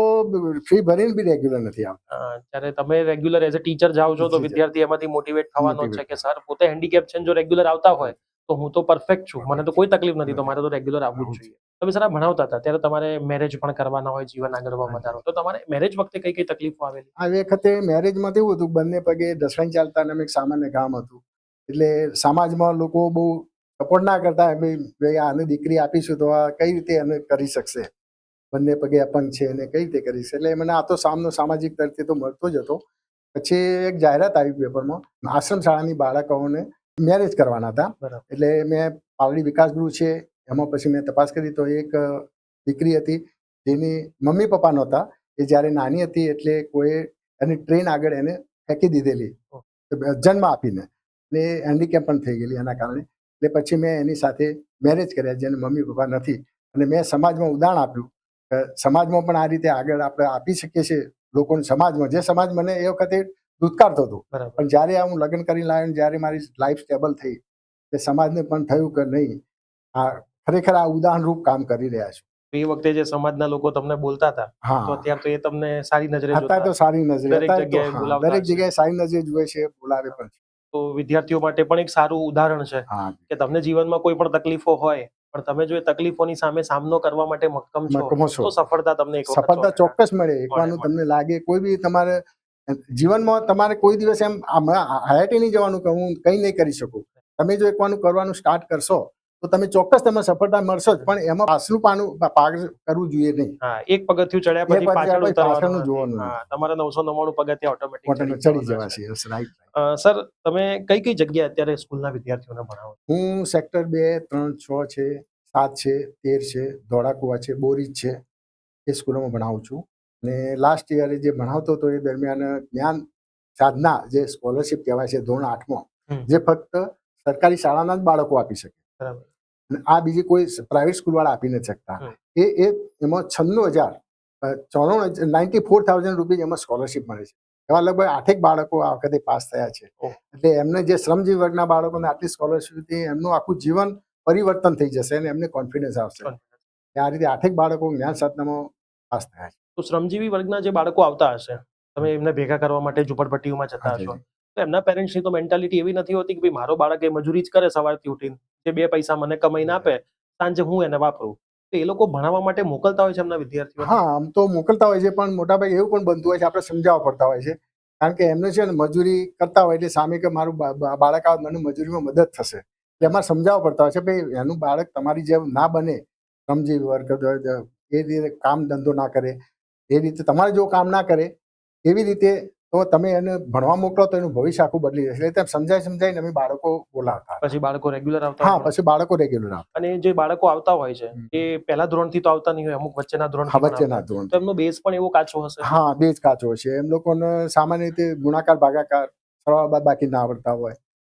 Speaker 2: ફી ભરીને બી રેગ્યુલર નથી આવતા.
Speaker 1: જ્યારે તમે રેગ્યુલર એઝ અ ટીચર જાઓ છો તો વિદ્યાર્થી એમાંથી મોટિવેટ થવાનો છે કે સર પોતે હેન્ડીકેપ છે, જો રેગ્યુલર આવતા હોય તો હું તો પરફેક્ટ છું, મને તો કોઈ તકલીફ નથી, તો મારે તો રેગ્યુલર આવવું જ જોઈએ. તમે સર આ ભણાવતા હતા ત્યારે તમારે મેરેજ પણ કરવાના હોય, જીવન આગળ વધારવાનું, તો તમારે મેરેજ વખતે કઈ કઈ તકલીફો આવેલી?
Speaker 2: આ વખતે મેરેજમાં એવું હતું, બંને પગે ઢસડાઈ ચાલતા અને એક સામાન્ય કામ હતું. એટલે સમાજમાં લોકો બહુ સપોર્ટ ના કરતા, ભાઈ આને દીકરી આપીશું તો આ કઈ રીતે એને કરી શકશે, બંને પગે અપંગ છે અને કઈ રીતે કરી શકશે. એટલે મને આ તો સામનો સામાજિક તરફથી તો મળતો જ હતો. પછી એક જાહેરાત આવી પેપરમાં, આશ્રમ શાળાની બાળકોને મેરેજ કરવાના હતા. એટલે મેં પાલડી વિકાસ ગૃહ છે એમાં પછી મેં તપાસ કરી તો એક દીકરી હતી જેની મમ્મી પપ્પા નહોતા. એ જ્યારે નાની હતી એટલે કોઈ એની ટ્રેન આગળ એને ફેંકી દીધેલી જન્મ આપીને, ને હેન્ડીકેપ પણ થઈ ગયેલી એના કારણે. એટલે પછી મેં એની સાથે મેરેજ કર્યા જેને મમ્મી પપ્પા નથી. અને મેં સમાજમાં ઉદાહરણ આપ્યું કે સમાજમાં પણ આ રીતે આગળ આપણે આપી શકીએ છીએ લોકોને. સમાજમાં જે સમાજ મને એ વખતે ધૂતકારતો હતો, પણ જ્યારે હું લગ્ન કરી લાવ્યો, જ્યારે મારી લાઈફ સ્ટેબલ થઈ, એટલે સમાજને પણ થયું કે નહીં, આ ખરેખર આ ઉદાહરણરૂપ કામ કરી રહ્યા છું.
Speaker 1: એ વખતે જે સમાજના લોકો તમને બોલતા હતા તો
Speaker 2: હા,
Speaker 1: અત્યારે તો એ તમને સારી નજરે
Speaker 2: અત્યારે
Speaker 1: જોતા
Speaker 2: તો સારી નજરે,
Speaker 1: દરેક
Speaker 2: અત્યારે તો
Speaker 1: જગ્યાએ
Speaker 2: હા,
Speaker 1: બોલાવતા
Speaker 2: દરેક
Speaker 1: હશે.
Speaker 2: જગ્યાએ સારી નજરે જુએ છે, બોલાવે પણ છે.
Speaker 1: તો વિદ્યાર્થીઓ માટે પણ એક સારું ઉદાહરણ છે
Speaker 2: હા,
Speaker 1: કે તમને જીવનમાં કોઈ પણ તકલીફો હોય પણ તમે જો એ તકલીફોની સામે સામનો કરવા માટે મક્કમ છો
Speaker 2: મક્કમો છો.
Speaker 1: તો સફળતા તમને એક વખત
Speaker 2: સફળતા ચોક્કસ મળે. એકવાનું
Speaker 1: મળે.
Speaker 2: તમને લાગે કોઈ બી તમારે જીવનમાં તમારે કોઈ દિવસ એમ હયાતી નહીં જવાનું કે હું કંઈ નહીં કરી શકું. તમે જો એકવાનું કરવાનું સ્ટાર્ટ કરશો તો તમે ચોક્કસ તમને સફળતા મળશો જ, પણ એમાં પાછલું પાગ કરવું જોઈએ નહીં.
Speaker 1: હા, એક પગથિયું ચડ્યા
Speaker 2: એક
Speaker 1: પછી પાછળ
Speaker 2: પછી
Speaker 1: ઉતરવાનું
Speaker 2: પાછળનું
Speaker 1: નથી.
Speaker 2: જોવાનું
Speaker 1: હા, તમારા 999 પગથિયાં ઓટોમેટિક
Speaker 2: નહીં.
Speaker 1: ચડી
Speaker 2: ચડી
Speaker 1: જવાના છે.
Speaker 2: જવાશે. Yes, right.
Speaker 1: સર, તમે કઈ કઈ જગ્યાએ અત્યારે સ્કૂલના વિદ્યાર્થીઓને ભણાવો છો?
Speaker 2: હું સેક્ટર 2, 3, 6 છે, 7 છે, 13 છે, ધોળાકુવા છે, બોરીજ છે, એ સ્કૂલોમાં ભણાવું છું. અને લાસ્ટ યરે જે ભણાવતો હતો એ દરમિયાન જ્ઞાન સાધના જે સ્કોલરશિપ કહેવાય છે ધોરણ 8માં, જે ફક્ત સરકારી શાળાના જ બાળકો આપી શકે.
Speaker 1: બરાબર.
Speaker 2: અને આ બીજી કોઈ પ્રાઇવેટ સ્કૂલવાળા આપી નથી શકતા. એ એમાં 94,000 રૂપીઝ એમાં સ્કોલરશિપ મળે છે. એવા લગભગ 8 બાળકો આ વખતે પાસ થયા છે.
Speaker 1: ઓહ.
Speaker 2: એટલે એમને જે શ્રમજીવી વર્ગના બાળકોને આટલી સ્કોલરશિપથી એમનું આખું જીવન પરિવર્તન થઈ જશે અને એમને કોન્ફિડન્સ આવશે. આ રીતે 8 બાળકો જ્ઞાન સાધનામાં પાસ થયા છે.
Speaker 1: તો શ્રમજીવી વર્ગના જે બાળકો આવતા હશે, તમે એમને ભેગા કરવા માટે ઝુંપડપટ્ટીઓમાં જતા હશો, તો એમના પેરેન્ટ્સની તો મેન્ટાલિટી એવી નથી હોતી કે ભાઈ મારો બાળક એ મજૂરી જ કરે સવારથી ઉઠીને, જે 2 પૈસા મને કમાઈને આપે, સાંજે હું એને વાપરું. તો એ લોકો ભણાવવા માટે મોકલતા હોય છે એમના વિદ્યાર્થીઓને?
Speaker 2: હા, આમ તો મોકલતા હોય છે, પણ મોટાભાગે એવું પણ બનતું હોય છે આપણે સમજાવવા પડતા હોય છે. કારણ કે એમને છે ને મજૂરી કરતા હોય એટલે સામે કે મારું બાળક આવે મને મજૂરીમાં મદદ થશે, એટલે અમારે સમજાવવા પડતા હોય છે ભાઈ એનું બાળક તમારી જેમ ના બને, શ્રમજીવી વર્ગ એ રીતે કામ ધંધો ના કરે, એ રીતે તમારે જો કામ ના કરે એવી રીતે તો તમે એને ભણવા મોકલો તો એનું ભવિષ્ય આખું બદલી જશે. એટલે સમજાઈને અમે બાળકો બોલાવતા.
Speaker 1: પછી બાળકો રેગ્યુલર આવતા
Speaker 2: હા,
Speaker 1: હોય?
Speaker 2: પછી બાળકો રેગ્યુલર આવતા.
Speaker 1: અને જે બાળકો આવતા હોય છે એ પહેલા ધોરણથી તો આવતા નહીં હોય, અમુક વચ્ચેના ધોરણથી પણ
Speaker 2: વચ્ચેના
Speaker 1: આવતા હોય.
Speaker 2: ધોરણ.
Speaker 1: તો એમનો બેઝ પણ એવો કાચો હશે?
Speaker 2: હા, બે જ કાચો છે. એમ લોકોને સામાન્ય રીતે ગુણાકાર ભાગાકાર સરવાળા બાદબાકી ના આવડતા હોય.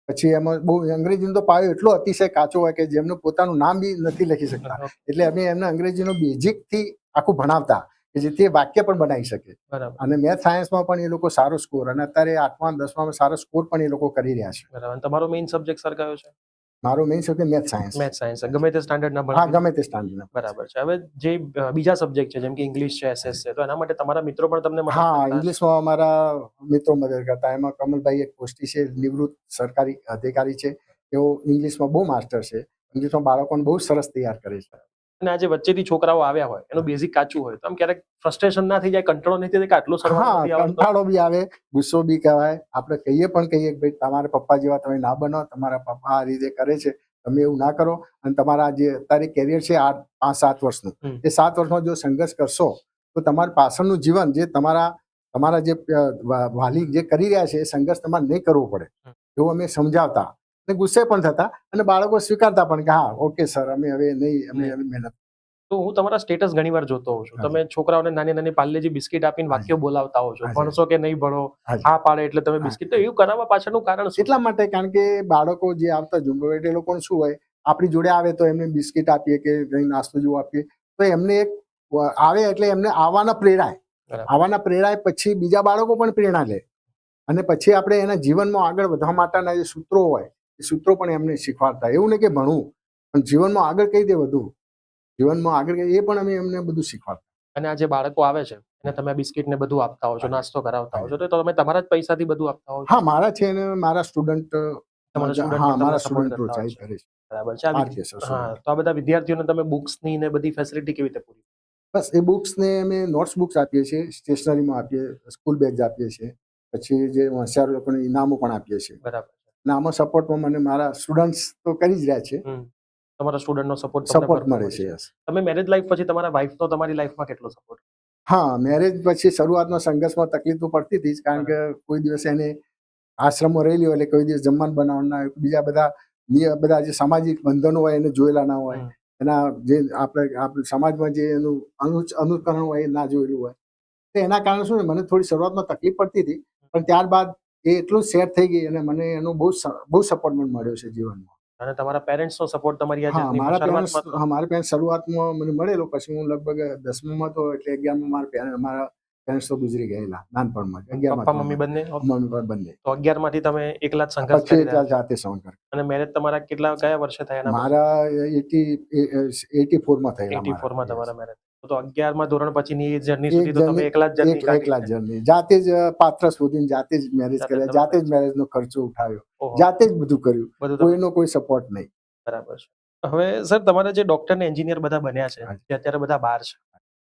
Speaker 2: પછી એમાં બહુ અંગ્રેજીનો તો પાયો એટલો અતિશય કાચો હોય કે જેમનું પોતાનું નામ બી નથી લખી શકતા. એટલે અમે એમને અંગ્રેજીનો બેઝિકથી આખું ભણાવતા કે જેથી એ વાક્ય પણ બનાવી શકે.
Speaker 1: બરાબર.
Speaker 2: અને મેથ સાયન્સમાં પણ એ લોકો સારો સ્કોર, અને અત્યારે 8મા 10મામાં સારો સ્કોર પણ એ લોકો કરી રહ્યા છે.
Speaker 1: બરાબર. અને તમારો મેઇન સબ્જેક્ટ સર કયો છે?
Speaker 2: મારો main subject math science.
Speaker 1: Math science. ગમે તે સ્ટાન્ડર્ડના
Speaker 2: હા,
Speaker 1: ભણતા?
Speaker 2: ગમે તે સ્ટાન્ડર્ડના.
Speaker 1: બરાબર છે. હવે જે બીજા સબ્જેક્ટ છે જેમ કે ઇંગ્લિશ છે, SS છે, તો એના માટે તમારા મિત્રો પણ તમને મદદ
Speaker 2: હા,
Speaker 1: કરતા હશે?
Speaker 2: ઇંગ્લિશમાં અમારા મિત્રો મદદ કરતા. એમાં કમલભાઈ એક પોસ્ટી છે, નિવૃત્ત સરકારી અધિકારી છે. તેઓ ઇંગ્લિશમાં બહુ માસ્ટર છે. ઇંગ્લિશમાં બાળકોને બહુ સરસ તૈયાર કરે છે.
Speaker 1: અને આજે વચ્ચેથી છોકરાઓ આવ્યા હોય એનું બેઝિક કાચું હોય તો આમ ક્યારેક ફ્રસ્ટ્રેશન ના થઈ જાય, કંટાળો નહીં થાય કે આટલું સરવાળો નથી
Speaker 2: હા,
Speaker 1: આવડતો?
Speaker 2: કંટાળો બી આવે, ગુસ્સો બી કહેવાય. આપણે કહીએ પણ કે ભાઈ તમારા પપ્પા જેવા તમે ના બનો, તમારા પપ્પા આ રીતે કરે છે, તમે એવું ના કરો. અને તમારા જે અત્યારે કેરિયર છે આ 5-7 વર્ષનું, એ 7 વર્ષમાં જો સંઘર્ષ કરશો તો તમારું પાછળનું જીવન જે તમારા જે વાલી જે કરી રહ્યા છે એ સંઘર્ષ તમારે નહીં કરવો પડે, એવું અમે સમજાવતા. અને ગુસ્સે પણ થતા અને બાળકો સ્વીકારતા પણ કે હા, ઓકે સર, અમે હવે નહીં, અમે મહેનત.
Speaker 1: તો હું તમારા સ્ટેટસ ઘણીવાર જોતો હોઉં છું, તમે છોકરાઓને નાની નાની પાર્લેજી બિસ્કિટ આપીને વાક્યો બોલાવતા હો છો, ભણશો કે નહીં ભણો, હા પાડે એટલે તમે બિસ્કિટ. તો એવું કરાવવા પાછળનું કારણ શું?
Speaker 2: એટલા માટે કારણ કે બાળકો જે આવતા ઝુંબો એટલે લોકોને શું હોય, આપણી જોડે આવે તો એમને બિસ્કિટ આપીએ કે કંઈ નાસ્તો જેવું આપીએ તો એમને એક આવે એટલે એમને આવવાના પ્રેરાય, પછી બીજા બાળકો પણ પ્રેરણા લે અને પછી આપણે એના જીવનમાં આગળ વધવા માટેના જે સૂત્રો હોય એ સૂત્રો પણ એમને શીખવાડતા. એવું નહીં કે ભણવું, પણ જીવનમાં આગળ કઈ રીતે વધવું, જીવનમાં આગળ એ પણ અમે એમને બધું શીખવાડતા.
Speaker 1: અને આ જે બાળકો આવે છે એને તમે બિસ્કિટ ને બધું આપતા હો છો, નાસ્તો કરાવતા હો છો, તો તમે તમારા જ પૈસાથી બધું આપતા હો છો?
Speaker 2: હા, મારા છે ને મારા સ્ટુડન્ટ.
Speaker 1: તમારા સ્ટુડન્ટ
Speaker 2: હા,
Speaker 1: પણ
Speaker 2: મારા
Speaker 1: તમને સપોર્ટ
Speaker 2: સ્ટુડન્ટ
Speaker 1: કરતા હોય
Speaker 2: પ્રોત્સાહિત
Speaker 1: છે?
Speaker 2: કરે છે.
Speaker 1: બરાબર છે. હા, તો આ બધા વિદ્યાર્થીઓને તમે બુક્સની ને બધી ફેસિલિટી કેવી રીતે પૂરી?
Speaker 2: બસ એ બુક્સને અમે નોટ્સ બુક્સ આપીએ છીએ, સ્ટેશનરીમાં આપીએ, સ્કૂલ બેગ્સ આપીએ છીએ, પછી જે હોશિયાર લોકોને ઇનામો પણ આપીએ છીએ.
Speaker 1: બરાબર.
Speaker 2: અને આમાં સપોર્ટમાં મને મારા સ્ટુડન્ટ્સ તો કરી જ રહ્યા છે.
Speaker 1: તમારા સ્ટુડન્ટનો સપોર્ટ
Speaker 2: સપોર્ટ મળે છે.
Speaker 1: તમે મેરેજ લાઈફ પછી તમારા વાઈફનો તમારી લાઈફમાં કેટલો સપોર્ટ?
Speaker 2: હા, મેરેજ પછી શરૂઆતમાં સંઘર્ષમાં તકલીફ તો પડતી હતી જ, કારણ કે કોઈ દિવસ એને આશ્રમમાં રહેલી હોય એટલે કોઈ દિવસ જમવાનું બનાવવાનું ના હોય, બીજા બધા જે સામાજિક બંધનો હોય એને જોયેલા ના હોય, એના જે આપણે સમાજમાં જે એનું અનુકરણ હોય એ ના જોયેલું હોય, તો એના કારણે શું મને થોડી શરૂઆતમાં તકલીફ પડતી હતી, પણ ત્યારબાદ એ એટલું સેટ થઈ ગઈ અને મને એનો બહુ સપોર્ટ મળ્યો છે જીવનમાં.
Speaker 1: અને તમારા પેરેન્ટ્સનો સપોર્ટ તમારી આ
Speaker 2: હા,
Speaker 1: જર્નીમાં શરૂઆતમાં?
Speaker 2: મારા પેરેન્ટ્સ શરૂઆતમાં મને મળેલો. પછી હું લગભગ 10મામાં હતો એટલે 11માં મારા પેરેન્ટ્સ તો ગુજરી ગયેલા નાનપણમાં, 11માં
Speaker 1: પપ્પા મમ્મી
Speaker 2: ધોરણમાં.
Speaker 1: બંને?
Speaker 2: મમ્મી પપ્પા બંને.
Speaker 1: તો 11 માંથી તમે એકલા જ સંઘર્ષ
Speaker 2: પછી
Speaker 1: કરી રહ્યા છો.
Speaker 2: જાતે સંઘર્ષ.
Speaker 1: અને મેરેજ તમારા કયા વર્ષે થયા એના?
Speaker 2: મારા 84 માં થયેલા.
Speaker 1: 84 માં
Speaker 2: મારા.
Speaker 1: તમારા મેરેજ. તો 11માં ધોરણ પછીની એ જર્ની
Speaker 2: એક
Speaker 1: સુધી તો તમે એકલા જ જર્ની કાઢી
Speaker 2: એકલા
Speaker 1: છે.
Speaker 2: જર્ની, જાતે જ પાત્ર શોધીને જાતે જ મેરેજ
Speaker 1: જાતે
Speaker 2: કર્યા,
Speaker 1: તમે
Speaker 2: જાતે જ
Speaker 1: marriage.
Speaker 2: મેરેજનો ખર્ચો ઉઠાવ્યો,
Speaker 1: ઓહો,
Speaker 2: જાતે જ બધું કર્યું,
Speaker 1: બધું તમે
Speaker 2: કોઈનો કોઈ સપોર્ટ નહીં.
Speaker 1: બરાબર છે. હવે સર તમારા જે ડોક્ટર ને એન્જિનિયર બધા બન્યા છે,
Speaker 2: હા.
Speaker 1: જે અત્યારે બધા બહાર છે,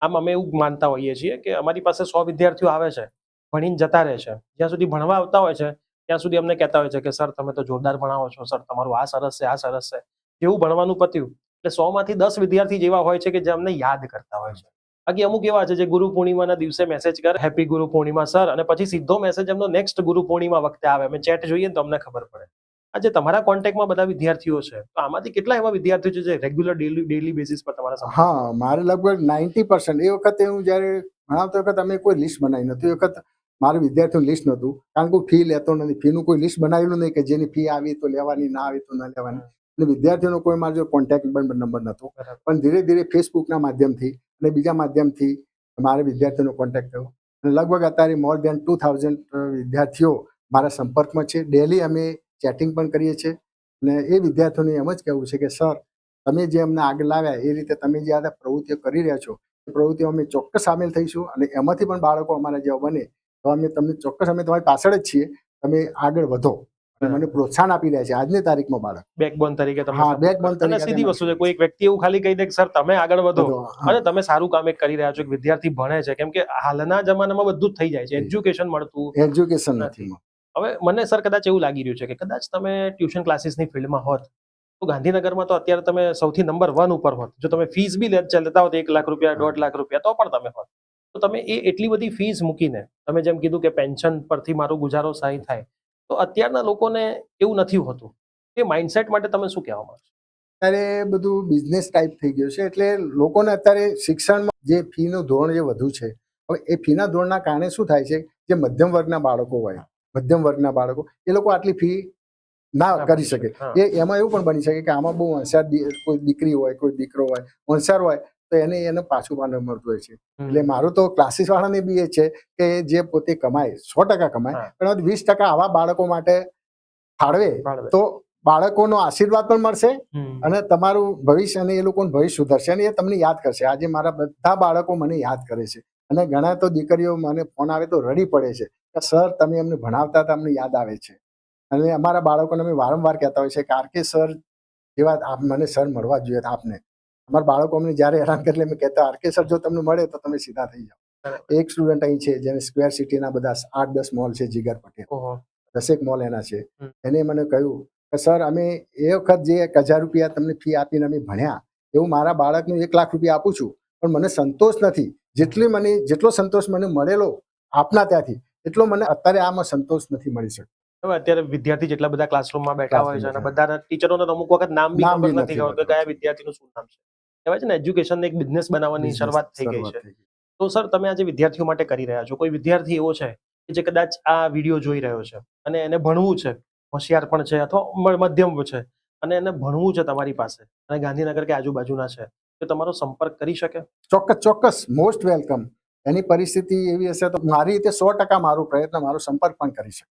Speaker 1: આમ અમે એવું માનતા હોઈએ છીએ કે અમારી પાસે 100 વિદ્યાર્થીઓ આવે છે, ભણીને જતા રહે છે. જ્યાં સુધી ભણવા આવતા હોય છે ત્યાં સુધી અમને કહેતા હોય છે કે સર તમે તો જોરદાર ભણાવો છો, સર તમારું આ સરસ છે, આ સરસ છે. જેવું ભણવાનું પત્યું એટલે 100 માંથી 10 વિદ્યાર્થી જેવા હોય છે કે જે અમને યાદ કરતા હોય છે. બાકી અમુક એવા છે જે ગુરુ પૂર્ણિમાના દિવસે મેસેજ કરે હેપી ગુરુ પૂર્ણિમા સર, અને પછી સીધો મેસેજ એમનો નેક્સ્ટ ગુરુ પૂર્ણિમા વખતે આવે. અમે ચેટ જોઈએ ને તો અમને ખબર પડે. આજે તમારા કોન્ટેક્ટમાં બધા વિદ્યાર્થીઓ છે, તો આમાંથી કેટલા એવા વિદ્યાર્થીઓ છે જે રેગ્યુલર ડેલી બેસિસ પર તમારા સંપર્કમાં છે?
Speaker 2: હા, મારે લગભગ 90% એ વખતે હું જ્યારે ભણાવતો વખત અમે કોઈ લિસ્ટ બનાવી નહોતી. એ વખત મારું વિદ્યાર્થીઓનું લિસ્ટ નહોતું, કારણ કે હું ફી લેતો નથી. ફીનું કોઈ લિસ્ટ બનાવેલું નહીં કે જેની ફી આવી તો લેવાની, ના આવી તો ન લેવાની. એટલે વિદ્યાર્થીઓનો કોઈ મારો કોન્ટેક્ટ નંબર નહોતો.
Speaker 1: બરાબર.
Speaker 2: પણ ધીરે ધીરે ફેસબુકના માધ્યમથી અને બીજા માધ્યમથી મારે વિદ્યાર્થીઓનો કોન્ટેક્ટ થયો. અને લગભગ અત્યારે મોર દેન 2000 વિદ્યાર્થીઓ મારા સંપર્કમાં છે. ડેલી અમે ચેટિંગ પણ કરીએ છીએ. અને એ વિદ્યાર્થીઓને એમ જ કહેવું છે કે સર, તમે જે અમને આગળ લાવ્યા એ રીતે તમે જે આ પ્રવૃત્તિઓ કરી રહ્યા છો એ પ્રવૃત્તિઓ અમે ચોક્કસ સામેલ થઈશું. અને એમાંથી પણ બાળકો અમારા જેવા બને તો અમે તમને ચોક્કસ, અમે તમારી પાછળ જ છીએ, તમે આગળ વધો. અને મને પ્રોત્સાહન આપી રહ્યા છે આજની તારીખમાં બાળક.
Speaker 1: બેકબોન તરીકે તમે
Speaker 2: હા,
Speaker 1: support
Speaker 2: backbone
Speaker 1: કરો. અને
Speaker 2: તરીકે
Speaker 1: સીધી
Speaker 2: તમે
Speaker 1: વસ્તુ છે, કોઈ એક વ્યક્તિ એવું ખાલી કહી દે કે સર તમે આગળ વધો
Speaker 2: હા.
Speaker 1: અને તમે સારું કામ એક કરી રહ્યા છો, એક વિદ્યાર્થી ભણે છે, કેમ કે હાલના જમાનામાં બધું જ થઈ જાય છે, એજ્યુકેશન મળતું
Speaker 2: એજ્યુકેશન
Speaker 1: નથી.
Speaker 2: નથી.
Speaker 1: હવે મને સર કદાચ એવું લાગી રહ્યું છે કે કદાચ તમે ટ્યુશન ક્લાસીસની ફિલ્ડમાં હોત તો ગાંધીનગરમાં તો અત્યારે તમે સૌથી નંબર 1 ઉપર હોત. જો તમે ફીસ બી લેતા હોત 1 લાખ રૂપિયા, 1.5 લાખ રૂપિયા, તો પણ તમે હોત. તો તમે એટલી બધી ફીસ મૂકીને તમે જેમ કીધું કે પેન્શન પરથી મારું ગુજારો સહી થાય, તો અત્યારના લોકોને એવું નથી હોતું. એ માઇન્ડસેટ માટે તમે શું કહેવા માંગશો?
Speaker 2: અત્યારે બધું બિઝનેસ ટાઈપ થઈ ગયું છે. એટલે લોકોને અત્યારે શિક્ષણમાં જે ફીનું ધોરણ જે વધુ છે, હવે એ ફીના ધોરણના કારણે શું થાય છે, જે મધ્યમ વર્ગના બાળકો હોય, મધ્યમ વર્ગના બાળકો, એ લોકો આટલી ફી ના કરી શકે.
Speaker 1: હા.
Speaker 2: એમાં એવું પણ બની શકે કે આમાં બહુ હોશિયાર કોઈ દીકરી હોય, કોઈ દીકરો હોય, હોશિયાર હોય તો એને પાછું પાન મળતું હોય છે. એટલે મારું તો ક્લાસીસ વાળાને બી એ છે કે જે પોતે કમાય 100% કમાય,
Speaker 1: હા.
Speaker 2: પણ 20% આવા બાળકો માટે ફાળવે
Speaker 1: ફાળવે.
Speaker 2: તો બાળકોનો આશીર્વાદ પણ મળશે
Speaker 1: હમ.
Speaker 2: અને તમારું ભવિષ્ય અને એ લોકોનું ભવિષ્ય સુધરશે અને એ તમને યાદ કરશે. આજે મારા બધા બાળકો મને યાદ કરે છે. અને ઘણા તો દીકરીઓ મને ફોન આવે તો રડી પડે છે કે સર તમે અમને ભણાવતા હતા, અમને યાદ આવે છે. અને અમારા બાળકોને અમે વારંવાર કહેતા હોય છે કે આરકે સર જેવા મને સર મળવા જોઈએ આપને. અમારા બાળકો અમને જ્યારે હેરાન કરે એટલે અમે કહેતા આરકે સર જો તમને મળે તો તમે સીધા થઈ જાઓ.
Speaker 1: બરાબર.
Speaker 2: એક સ્ટુડન્ટ અહીં છે જેને સ્ક્વેર સિટીના બધા 8-10 મોલ છે, જીગર પટેલ,
Speaker 1: ઓહો.
Speaker 2: 10 મોલ એના છે.
Speaker 1: હમ.
Speaker 2: એને મને કહ્યું કે સર અમે એ વખત જે 1000 રૂપિયા તમને ફી આપીને અમે ભણ્યા, એવું મારા બાળકનું 1 લાખ રૂપિયા આપું છું, પણ મને સંતોષ નથી. જેટલો સંતોષ મને મળેલો આપના ત્યાંથી, એટલો મને અત્યારે આમાં સંતોષ નથી મળી શકતો.
Speaker 1: હવે અત્યારે વિદ્યાર્થી જેટલા બધા ક્લાસરૂમમાં બેઠા હોય છે અને બધાના ટીચરોને અમુક વખત નામ બી
Speaker 2: નામ
Speaker 1: ખબર
Speaker 2: બી
Speaker 1: નથી
Speaker 2: નથી
Speaker 1: ખબર કે કયા વિદ્યાર્થીનું શું નામ છે. કહેવાય છે ને એજ્યુકેશનને એક બિઝનેસ બનાવવાની શરૂઆત થઈ ગઈ છે. તો સર તમે આજે વિદ્યાર્થીઓ માટે કરી રહ્યા છો, કોઈ વિદ્યાર્થી એવો છે કે જે કદાચ આ વિડીયો જોઈ રહ્યો છે અને એને ભણવું છે, હોશિયાર પણ છે અથવા મધ્યમ છે, અને એને ભણવું છે તમારી પાસે અને ગાંધીનગર કે આજુબાજુના છે, તો તમારો સંપર્ક કરી શકે?
Speaker 2: ચોક્કસ, મોસ્ટ વેલકમ. એની પરિસ્થિતિ એવી હશે તો મારી રીતે 100% મારો પ્રયત્ન, મારો સંપર્ક પણ કરી શકે.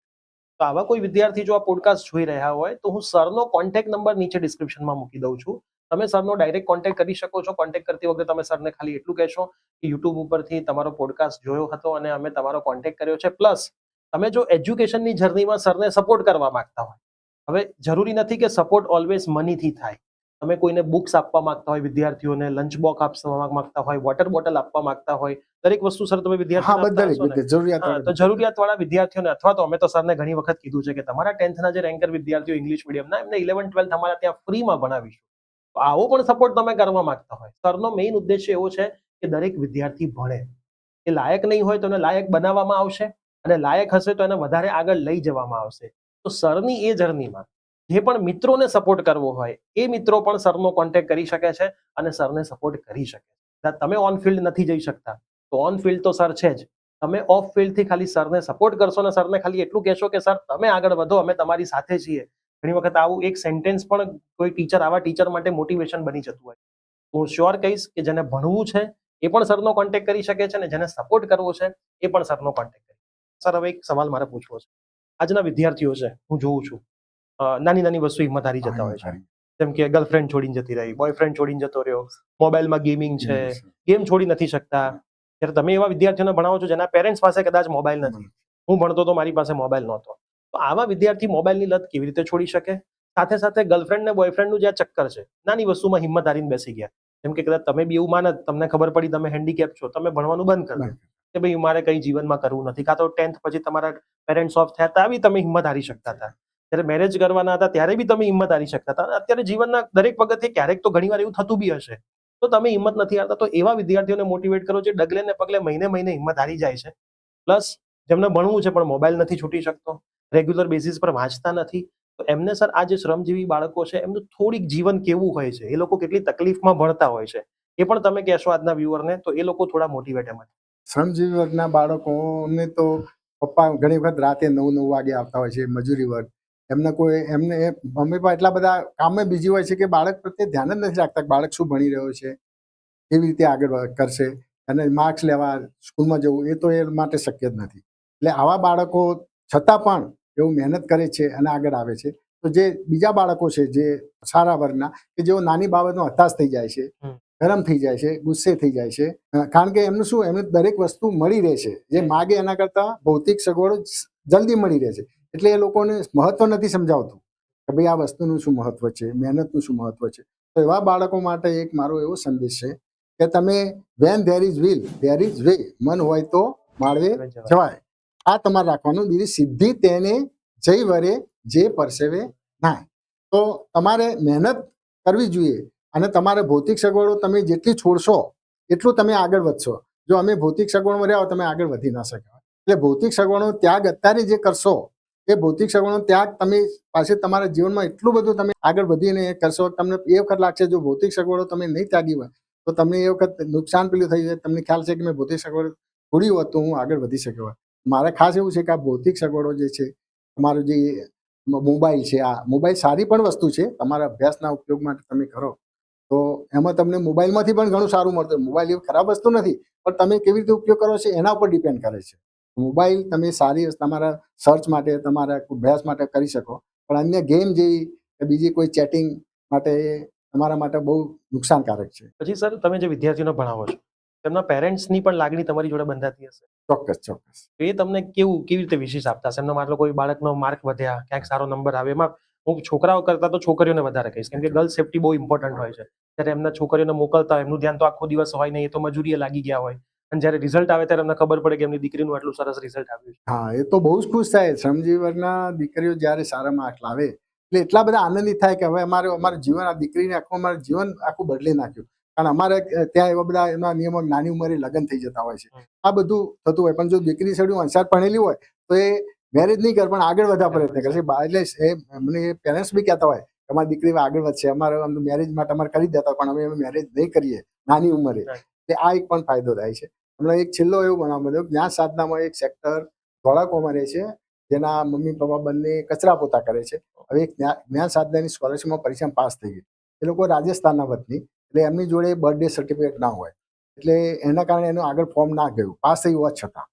Speaker 1: તો આવા કોઈ વિદ્યાર્થી જો આ પોડકાસ્ટ જોઈ રહ્યા હોય તો હું સરનો કોન્ટેક્ટ નંબર નીચે ડિસ્ક્રિપ્શનમાં મૂકી દઉં છું. તમે સરનો ડાયરેક્ટ કોન્ટેક્ટ કરી શકો છો. કોન્ટેક્ટ કરતી વખતે તમે સરને ખાલી એટલું કહેશો કે યુટ્યુબ ઉપરથી તમારો પોડકાસ્ટ જોયો હતો અને અમે તમારો કોન્ટેક્ટ કર્યો છે. પ્લસ તમે જો એજ્યુકેશનની જર્નીમાં સરને સપોર્ટ કરવા માંગતા હોય, હવે જરૂરી નથી કે સપોર્ટ ઓલવેઝ મનીથી થાય. તમે કોઈને બુક્સ આપવા માંગતા હોય, વિદ્યાર્થીઓને લંચ બોક્સ આપવા માંગતા હોય, વોટર બોટલ આપવા માંગતા હોય, દરેક વસ્તુ સર તમે વિદ્યાર્થીઓને આપતા હશો ને? તો જરૂરિયાતવાળા વિદ્યાર્થીઓને, અથવા તો અમે તો સરને ઘણી વખત કીધું છે કે તમારા 10th ના જે રેન્કર વિદ્યાર્થીઓ ઇંગ્લિશ મીડિયમના, એમને 11-12 અમારા ત્યાં ફ્રીમાં ભણાવીશું. તો આવો પણ સપોર્ટ તમે કરવા માંગતા હોય, સરનો મેઇન ઉદ્દેશ્ય એવો છે કે દરેક વિદ્યાર્થી ભણે. એ લાયક નહીં હોય તો એને લાયક બનાવવામાં આવશે અને લાયક હશે તો એને વધારે આગળ લઈ જવામાં આવશે. તો સરની એ જર્નીમાં જે પણ મિત્રોને સપોર્ટ કરવો હોય એ મિત્રો પણ સરનો કોન્ટેક્ટ કરી શકે છે અને સરને સપોર્ટ કરી શકે. તમે ઓન ફિલ્ડ નથી જઈ શકતા તો ઓન ફિલ્ડ તો સર છે જ. તમે ઓફ ફિલ્ડથી ખાલી સરને સપોર્ટ કરશો અને સરને ખાલી એટલું કહેશો કે સર તમે આગળ વધો, અમે તમારી સાથે છીએ. ઘણી વખત આવું એક સેન્ટેન્સ પણ કોઈ ટીચર, આવા ટીચર માટે મોટિવેશન બની જતું હોય. હું શ્યોર કહીશ કે જેને ભણવું છે એ પણ સરનો કોન્ટેક્ટ કરી શકે છે, ને જેને સપોર્ટ કરવો છે એ પણ સરનો કોન્ટેક્ટ કરી. સર, હવે એક સવાલ મારે પૂછવો છે. આજના વિદ્યાર્થીઓ છે, હું જોઉં છું, નાની નાની વસ્તુ હિંમત હારી જતા હોય છે. જેમ કે ગર્લફ્રેન્ડ છોડીને જતી રહી, બોયફ્રેન્ડ છોડીને જતો રહ્યો, મોબાઈલમાં ગેમિંગ છે, ગેમ છોડી નથી શકતા. ત્યારે તમે એવા વિદ્યાર્થીઓને ભણાવો છો જેના પેરેન્ટ્સ પાસે કદાચ મોબાઈલ નથી. હું ભણતો તો મારી પાસે મોબાઈલ નહોતો. તો આવા વિદ્યાર્થી મોબાઈલની લત કેવી રીતે છોડી શકે? સાથે સાથે ગર્લફ્રેન્ડ ને બોયફ્રેન્ડનું જે આ ચક્કર છે, નાની વસ્તુમાં હિંમત હારીને બેસી ગયા. જેમ કે કદાચ તમે બી એવું માનત, તમને ખબર પડી તમે હેન્ડીકેપ છો, તમે ભણવાનું બંધ કરી દો કે ભાઈ મારે કઈ જીવનમાં કરવું નથી, કાં તો 10th પછી તમારા પેરેન્ટ્સ ઓફ થયા હતા, બી તમે હિંમત હારી શકતા હતા. જ્યારે મેરેજ કરવાના હતા ત્યારે બી તમે હિંમત હારી શકતા હતા. અત્યારે જીવનના દરેક વખતે ક્યારેક તો ઘણીવાર એવું થતું બી હશે, તો તમે હિંમત નથી હારતા. તો એવા વિદ્યાર્થીઓને મોટિવેટ કરો જે ડગલે ને પગલે મહિને મહિને હિંમત હારી જાય છે. પ્લસ જેમને ભણવું છે પણ મોબાઈલ નથી છૂટી શકતો, રેગ્યુલર બેસિસ પર વાંચતા નથી, તો એમને સર આ જે શ્રમજીવી બાળકો છે એમનું થોડીક જીવન કેવું હોય છે, એ લોકો કેટલી તકલીફમાં ભણતા હોય છે, એ પણ તમે કહેશો આજના વ્યુઅરને, તો એ લોકો થોડા મોટિવેટ એમાં.
Speaker 2: શ્રમજીવી વર્ગના બાળકોને તો પપ્પા ઘણી વખત રાતે 9 વાગે આવતા હોય છે, મજૂરી વર્ગ. એમને મમ્મી પપ્પા એટલા બધા કામમાં બીજી હોય છે કે બાળક પ્રત્યે ધ્યાન જ નથી રાખતા કે બાળક શું ભણી રહ્યો છે, કેવી રીતે આગળ કરશે, અને માર્ક્સ લેવા સ્કૂલમાં જવું એ તો એ માટે શક્ય જ નથી. એટલે આવા બાળકો છતાં પણ એવું મહેનત કરે છે અને આગળ આવે છે. તો જે બીજા બાળકો છે જે સારા વર્ગના, કે જેઓ નાની બાબતમાં હતાશ થઈ જાય છે, ગરમ થઈ જાય છે, ગુસ્સે થઈ જાય છે, કારણ કે એમનું શું, એમને દરેક વસ્તુ મળી રહે છે, જે માગે એના કરતા ભૌતિક સગવડો જલ્દી મળી રહે છે. એટલે એ લોકોને મહત્વ નથી સમજાવતું કે ભાઈ આ વસ્તુનું શું મહત્વ છે, મહેનતનું શું મહત્વ છે. તો એવા બાળકો માટે એક મારો એવો સંદેશ છે કે તમે when there is will there is way, મન હોય તો માળવે જવાય. આ તમારે રાખવાનું, બીજી સિદ્ધિ તેને જઈ વરે જે પરસેવે ના. તો તમારે મહેનત કરવી જોઈએ, અને તમારે ભૌતિક સગવડો તમે જેટલી છોડશો એટલું તમે આગળ વધશો. જો અમે ભૌતિક સગવડમાં રહ્યા તમે આગળ વધી ના શકો. એટલે ભૌતિક સગવડનો ત્યાગ અત્યારે જે કરશો, એ ભૌતિક સગવડનો ત્યાગ તમે પાસે તમારા જીવનમાં એટલું બધું તમે આગળ વધીને કરશો, તમને એ વખત લાગશે જો ભૌતિક સગવડો તમે નહીં ત્યાગી હોય તો તમને એ વખત નુકસાન પેલું થઈ જાય. તમને ખ્યાલ છે કે મેં ભૌતિક સગવડ છોડી હોત તો હું આગળ વધી શક્યો હોત. મારે ખાસ એવું છે કે આ ભૌતિક સગવડો જે છે, તમારો જે મોબાઈલ છે, આ મોબાઈલ સારી પણ વસ્તુ છે, તમારા અભ્યાસના ઉપયોગ માટે તમે કરો તો એમાં તમને મોબાઈલમાંથી પણ ઘણું સારું મળતું. મોબાઈલ એવી ખરાબ વસ્તુ નથી, પણ તમે કેવી રીતે ઉપયોગ કરો છો એના ઉપર ડિપેન્ડ કરે છે. મોબાઈલ તમે સારી તમારા સર્ચ માટે, તમારા અભ્યાસ માટે કરી શકો, પણ અન્ય ગેમ જેવી કે બીજી કોઈ ચેટિંગ માટે તમારા માટે બહુ નુકસાનકારક છે.
Speaker 1: પછી સર, તમે જે વિદ્યાર્થીઓને ભણાવો છો તેમના પેરેન્ટ્સની પણ લાગણી તમારી જોડે બંધાતી હશે.
Speaker 2: ચોક્કસ.
Speaker 1: તો એ તમને કેવી રીતે વિશેષ આપતા હશે? એમનો માત્ર કોઈ બાળકનો માર્ક વધ્યા, ક્યાંક સારો નંબર આવે, એમાં હું છોકરાઓ કરતા તો છોકરીઓને વધારે કહીશ, કેમ કે ગર્લ્સ સેફટી બહુ ઇમ્પોર્ટન્ટ હોય છે. ત્યારે એમના છોકરીઓને મોકલતા હોય, એમનું ધ્યાન તો આખો દિવસ હોય નહીં, એ તો મજૂરીએ લાગી ગયા હોય, અને જ્યારે રિઝલ્ટ આવે ત્યારે એમને ખબર પડે કે એમની દીકરીનું આટલું સરસ રિઝલ્ટ આવ્યું છે.
Speaker 2: હા, એ તો બહુ જ ખુશ થાય. શ્રમજીવી વર્ગના દીકરીઓ જ્યારે સારા માર્ક લાવે એટલે એટલા બધા આનંદિત થાય કે હવે અમારું જીવન, આ દીકરીને અમારું જીવન આખું બદલી નાખ્યું. કારણ અમારે ત્યાં એવા બધા એના નિયમો, નાની ઉંમરે લગ્ન થઈ જતા હોય છે, આ બધું થતું હોય. પણ જો દીકરી સડ્યું હોશિયાર ભણેલી હોય તો એ મેરેજ નહીં કરે, પણ આગળ વધવા પ્રયત્ન કરશે. એટલે મને પેરેન્ટ્સ બી કહેતા હોય કે અમારી દીકરી આગળ વધશે, અમારે મેરેજ માટે અમારે કરી દેતા હોય, પણ અમે મેરેજ નહીં કરીએ નાની ઉંમરે. એટલે આ એક પણ ફાયદો થાય છે. હમણાં એક છેલ્લો એવું બનાવ બન્યો, જ્ઞાન સાધનામાં એક સેક્ટર ધોળાકોમાં રહે છે, જેના મમ્મી પપ્પા બંને કચરા પોતા કરે છે. હવે એક જ્ઞાન સાધનાની સ્કોલરશીપમાં પરીક્ષામાં પાસ થઈ ગઈ. એ લોકો રાજસ્થાનના વતની, એટલે એમની જોડે બર્થડે સર્ટિફિકેટ ના હોય, એટલે એના કારણે એનું આગળ ફોર્મ ના ગયું, પાસ થઈ હોવા છતાં.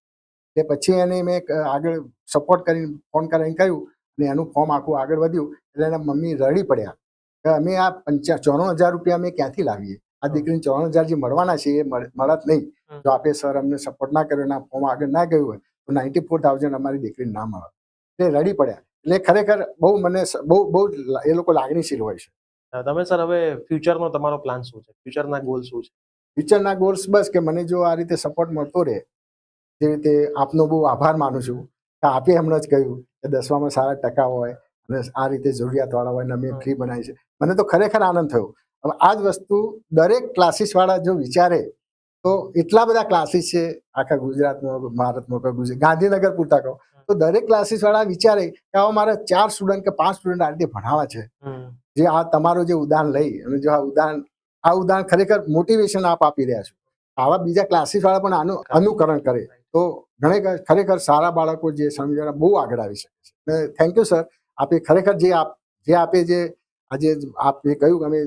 Speaker 2: એટલે પછી એને મેં આગળ સપોર્ટ કરીને ફોન કરીને કહ્યું, અને એનું ફોર્મ આખું આગળ વધ્યું. એટલે એના મમ્મી રડી પડ્યા કે અમે આ 94,000 રૂપિયા અમે ક્યાંથી લાવીએ, આ દીકરીને 94,000 જે મળવાના છે એ મળત નહીં. જો આપે સર અમને સપોર્ટ ના કર્યો, ના ફોર્મ આગળ ના ગયું હોય તો 94,000 અમારી દીકરીને ના મળે. એટલે રડી પડ્યા. એટલે ખરેખર બહુ એ લોકો લાગણીશીલ હોય છે.
Speaker 1: તમે સર હવે ફ્યુચરનો તમારો પ્લાન શું છે? ફ્યુચરના ગોલ શું છે?
Speaker 2: ફ્યુચરના ગોલ્સ બસ કે મને જો આ રીતે સપોર્ટ મળતો રહે, જે રીતે આપનો બહુ આભાર માનું છું કે આપે હમણાં જ કહ્યું કે 10માં સારા ટકા હોય અને આ રીતે જરૂરિયાતવાળા હોય, અને અમે ફ્રી બનાવી છે. મને તો ખરેખર આનંદ થયો. હવે આ જ વસ્તુ દરેક ક્લાસીસવાળા જો વિચારે તો એટલા બધા ક્લાસીસ છે આખા ગુજરાતમાં, ભારતમાં, ગાંધીનગર પૂરતા કહો તો દરેક ક્લાસીસવાળા વિચારે કે આવા મારા 4 સ્ટુડન્ટ કે 5 સ્ટુડન્ટ આ રીતે ભણાવવા છે. જે આ તમારું જે ઉદાહરણ લઈ અને જો આ ઉદાહરણ ખરેખર મોટિવેશન આપી રહ્યા છો, આવા બીજા ક્લાસીસવાળા પણ આનું અનુકરણ કરે તો ખરેખર સારા બાળકો જે સમજવાના બહુ આગળ આવી શકે છે. Thank you sir. આપે ખરેખર જે આપે જે આજે આપે કહ્યું કે અમે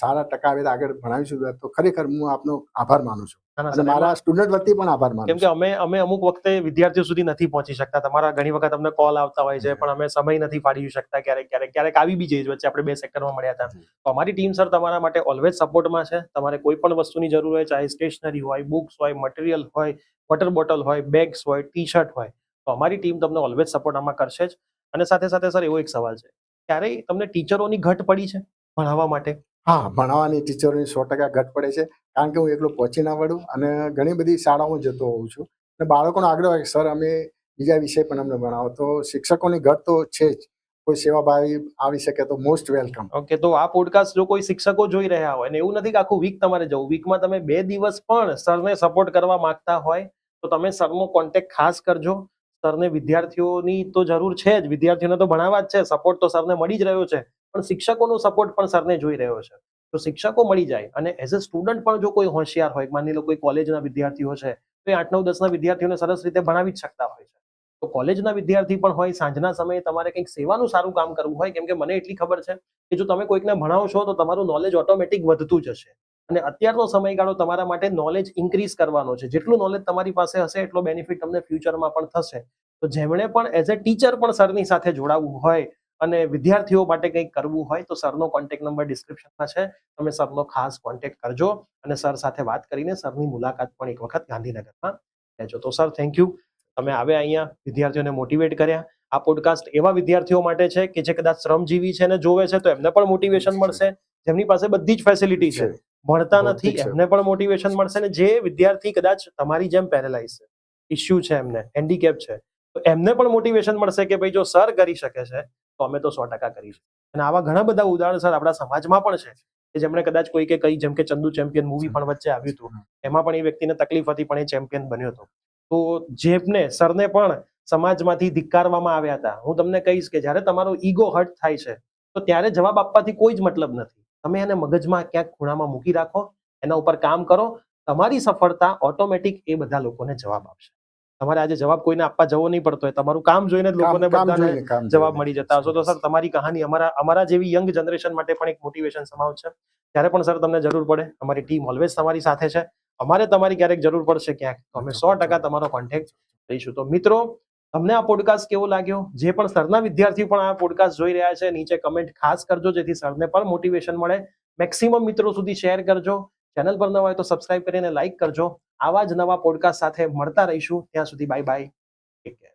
Speaker 2: સારા ટકા આવે આગળ ભણાવીશું, તો ખરેખર હું આપનો આભાર માનું છું
Speaker 1: ના, ના,
Speaker 2: અને
Speaker 1: સર,
Speaker 2: મારા
Speaker 1: એમાં
Speaker 2: સ્ટુડન્ટ વતી પણ આભાર માનું
Speaker 1: કેમ કે અમે અમુક વખતે વિદ્યાર્થીઓ સુધી નથી પહોંચી શકતા. તમારા ઘણી વખત અમને કોલ આવતા હોય છે, પણ અમે સમય નથી ફાળવી શકતા. ક્યારેક આવી બી જઈએ. વચ્ચે આપણે 2 સેક્ટરમાં મળ્યા હતા. તો અમારી ટીમ સર તમારા માટે ઓલવેઝ સપોર્ટમાં છે. તમારે કોઈ પણ વસ્તુની જરૂર હોય, ચાહે સ્ટેશનરી હોય, બુક્સ હોય, મટીરિયલ હોય, વોટર બોટલ હોય, બેગ્સ હોય, ટી શર્ટ હોય, તો અમારી ટીમ તમને ઓલવેઝ સપોર્ટ આમાં કરશે જ. અને સાથે સાથે સર એવો એક સવાલ છે, ક્યારેય તમને ટીચરોની ઘટ પડી છે ભણાવવા માટે?
Speaker 2: હા, ભણાવવાની ટીચરોની 100% ઘટ પડે છે, કારણ કે હું એકલો પહોંચી ના વળું અને ઘણી બધી શાળાઓમાં જતો હોઉં છું અને બાળકોનો આગ્રહ હોય કે સર અમે બીજા વિષય પણ અમને ભણાવો, તો શિક્ષકોની ઘટ તો છે જ. કોઈ સેવાભાવી આવી શકે તો મોસ્ટ વેલકમ.
Speaker 1: ઓકે, તો આ પોડકાસ્ટ જો કોઈ શિક્ષકો જોઈ રહ્યા હોય, અને એવું નથી કે આખું વીક તમારે જવું, વીકમાં તમે 2 દિવસ પણ સરને સપોર્ટ કરવા માંગતા હોય, તો તમે સરનો કોન્ટેક્ટ ખાસ કરજો. સરને વિદ્યાર્થીઓની તો જરૂર છે જ, વિદ્યાર્થીઓને તો ભણાવવા જ છે, સપોર્ટ તો સરને મળી જ રહ્યો છે, પણ શિક્ષકોનો સપોર્ટ પણ સરને જોઈ રહ્યો છે. તો શિક્ષકો મળી જાય, અને એઝ અ સ્ટુડન્ટ પણ જો કોઈ હોશિયાર હોય, માની લો કોઈ કોલેજના વિદ્યાર્થીઓ છે, તો એ 8, 9, 10ના વિદ્યાર્થીઓને સરસ રીતે ભણાવી જ શકતા હોય છે. તો કોલેજના વિદ્યાર્થી પણ હોય, સાંજના સમયે તમારે કંઈક સેવાનું સારું કામ કરવું હોય, કેમ કે મને એટલી ખબર છે કે જો તમે કોઈકને ભણાવશો તો તમારું નોલેજ ઓટોમેટિક વધતું જશે. અને અત્યારનો સમયગાળો તમારા માટે નોલેજ ઇન્ક્રીઝ કરવાનો છે. જેટલું નોલેજ તમારી પાસે હશે, એટલો બેનિફિટ તમને ફ્યુચરમાં પણ થશે. તો જેમણે પણ એઝ અ ટીચર પણ સરની સાથે જોડાવવું હોય અને વિદ્યાર્થીઓ માટે કંઈક કરવું હોય, તો સરનો કોન્ટેક્ટ નંબર ડિસ્ક્રિપ્શનમાં છે. તમે સરનો ખાસ કોન્ટેક્ટ કરજો અને સર સાથે વાત કરીને સરની મુલાકાત પણ એક વખત ગાંધીનગરમાં લેજો. તો સર, થેન્ક યુ. તમે આવ્યા અહીંયા, વિદ્યાર્થીઓને મોટિવેટ કર્યા. આ પોડકાસ્ટ એવા વિદ્યાર્થીઓ માટે છે કે જે કદાચ શ્રમજીવી છે અને જોવે છે, તો એમને પણ મોટિવેશન મળશે. જેમની પાસે બધી જ ફેસિલિટી છે, ભણતા નથી, એમને પણ મોટિવેશન મળશે. ને જે વિદ્યાર્થી કદાચ તમારી જેમ પેરેલાઇઝ છે, ઇસ્યુ છે, એમને હેન્ડીકેપ છે, તો એમને પણ મોટિવેશન મળશે કે ભાઈ જો સર કરી શકે છે, તો અમે તો 100% કરીશું. અને આવા ઘણા બધા ઉદાહરણ સર આપણા સમાજમાં પણ છે, કે જેમણે કદાચ કોઈ કે કઈ, જેમ કે ચંદુ ચેમ્પિયન મૂવી પણ વચ્ચે આવ્યું હતું, એમાં પણ એ વ્યક્તિને તકલીફ હતી, પણ એ ચેમ્પિયન બન્યો હતો. તો જેમને સરને પણ સમાજમાંથી ધિક્કારવામાં આવ્યા હતા, હું તમને કહીશ કે જ્યારે તમારો ઈગો હર્ટ થાય છે, તો ત્યારે જવાબ આપવાથી કોઈ જ મતલબ નથી. તમે એને મગજમાં ક્યાંક ખૂણામાં મૂકી રાખો, એના ઉપર કામ કરો, તમારી સફળતા ઓટોમેટિક એ બધા લોકોને જવાબ આપશે. તમારે આજે જવાબ કોઈને આપવા જવો નહીં પડતો હોય, તમારું કામ જોઈને જ લોકોને બધાને જવાબ મળી જતા હશો. તો સર, તમારી કહાની અમારા જેવી યંગ જનરેશન માટે પણ એક મોટિવેશન સમાવ છે. જ્યારે પણ સર તમને જરૂર પડે, અમારી ટીમ ઓલવેઝ તમારી સાથે છે. અમારે તમારી ક્યારેક જરૂર પડશે ક્યાંક, તો અમે 100% તમારો કોન્ટેક્ટ લઈશું. તો મિત્રો, તમને આ પોડકાસ્ટ કેવો લાગ્યો? જે પણ સરના વિદ્યાર્થીઓ પણ આ પોડકાસ્ટ જોઈ રહ્યા છે, નીચે કમેન્ટ ખાસ કરજો, જેથી સરને પણ મોટિવેશન મળે. મેક્સિમમ મિત્રો સુધી શેર કરજો. ચેનલ પર ન હોય તો સબસ્ક્રાઇબ કરીને લાઈક કરજો. આવા જ નવા પોડકાસ્ટ સાથે મળતા રહીશું. ત્યાં સુધી બાય બાય, ટેક કેર.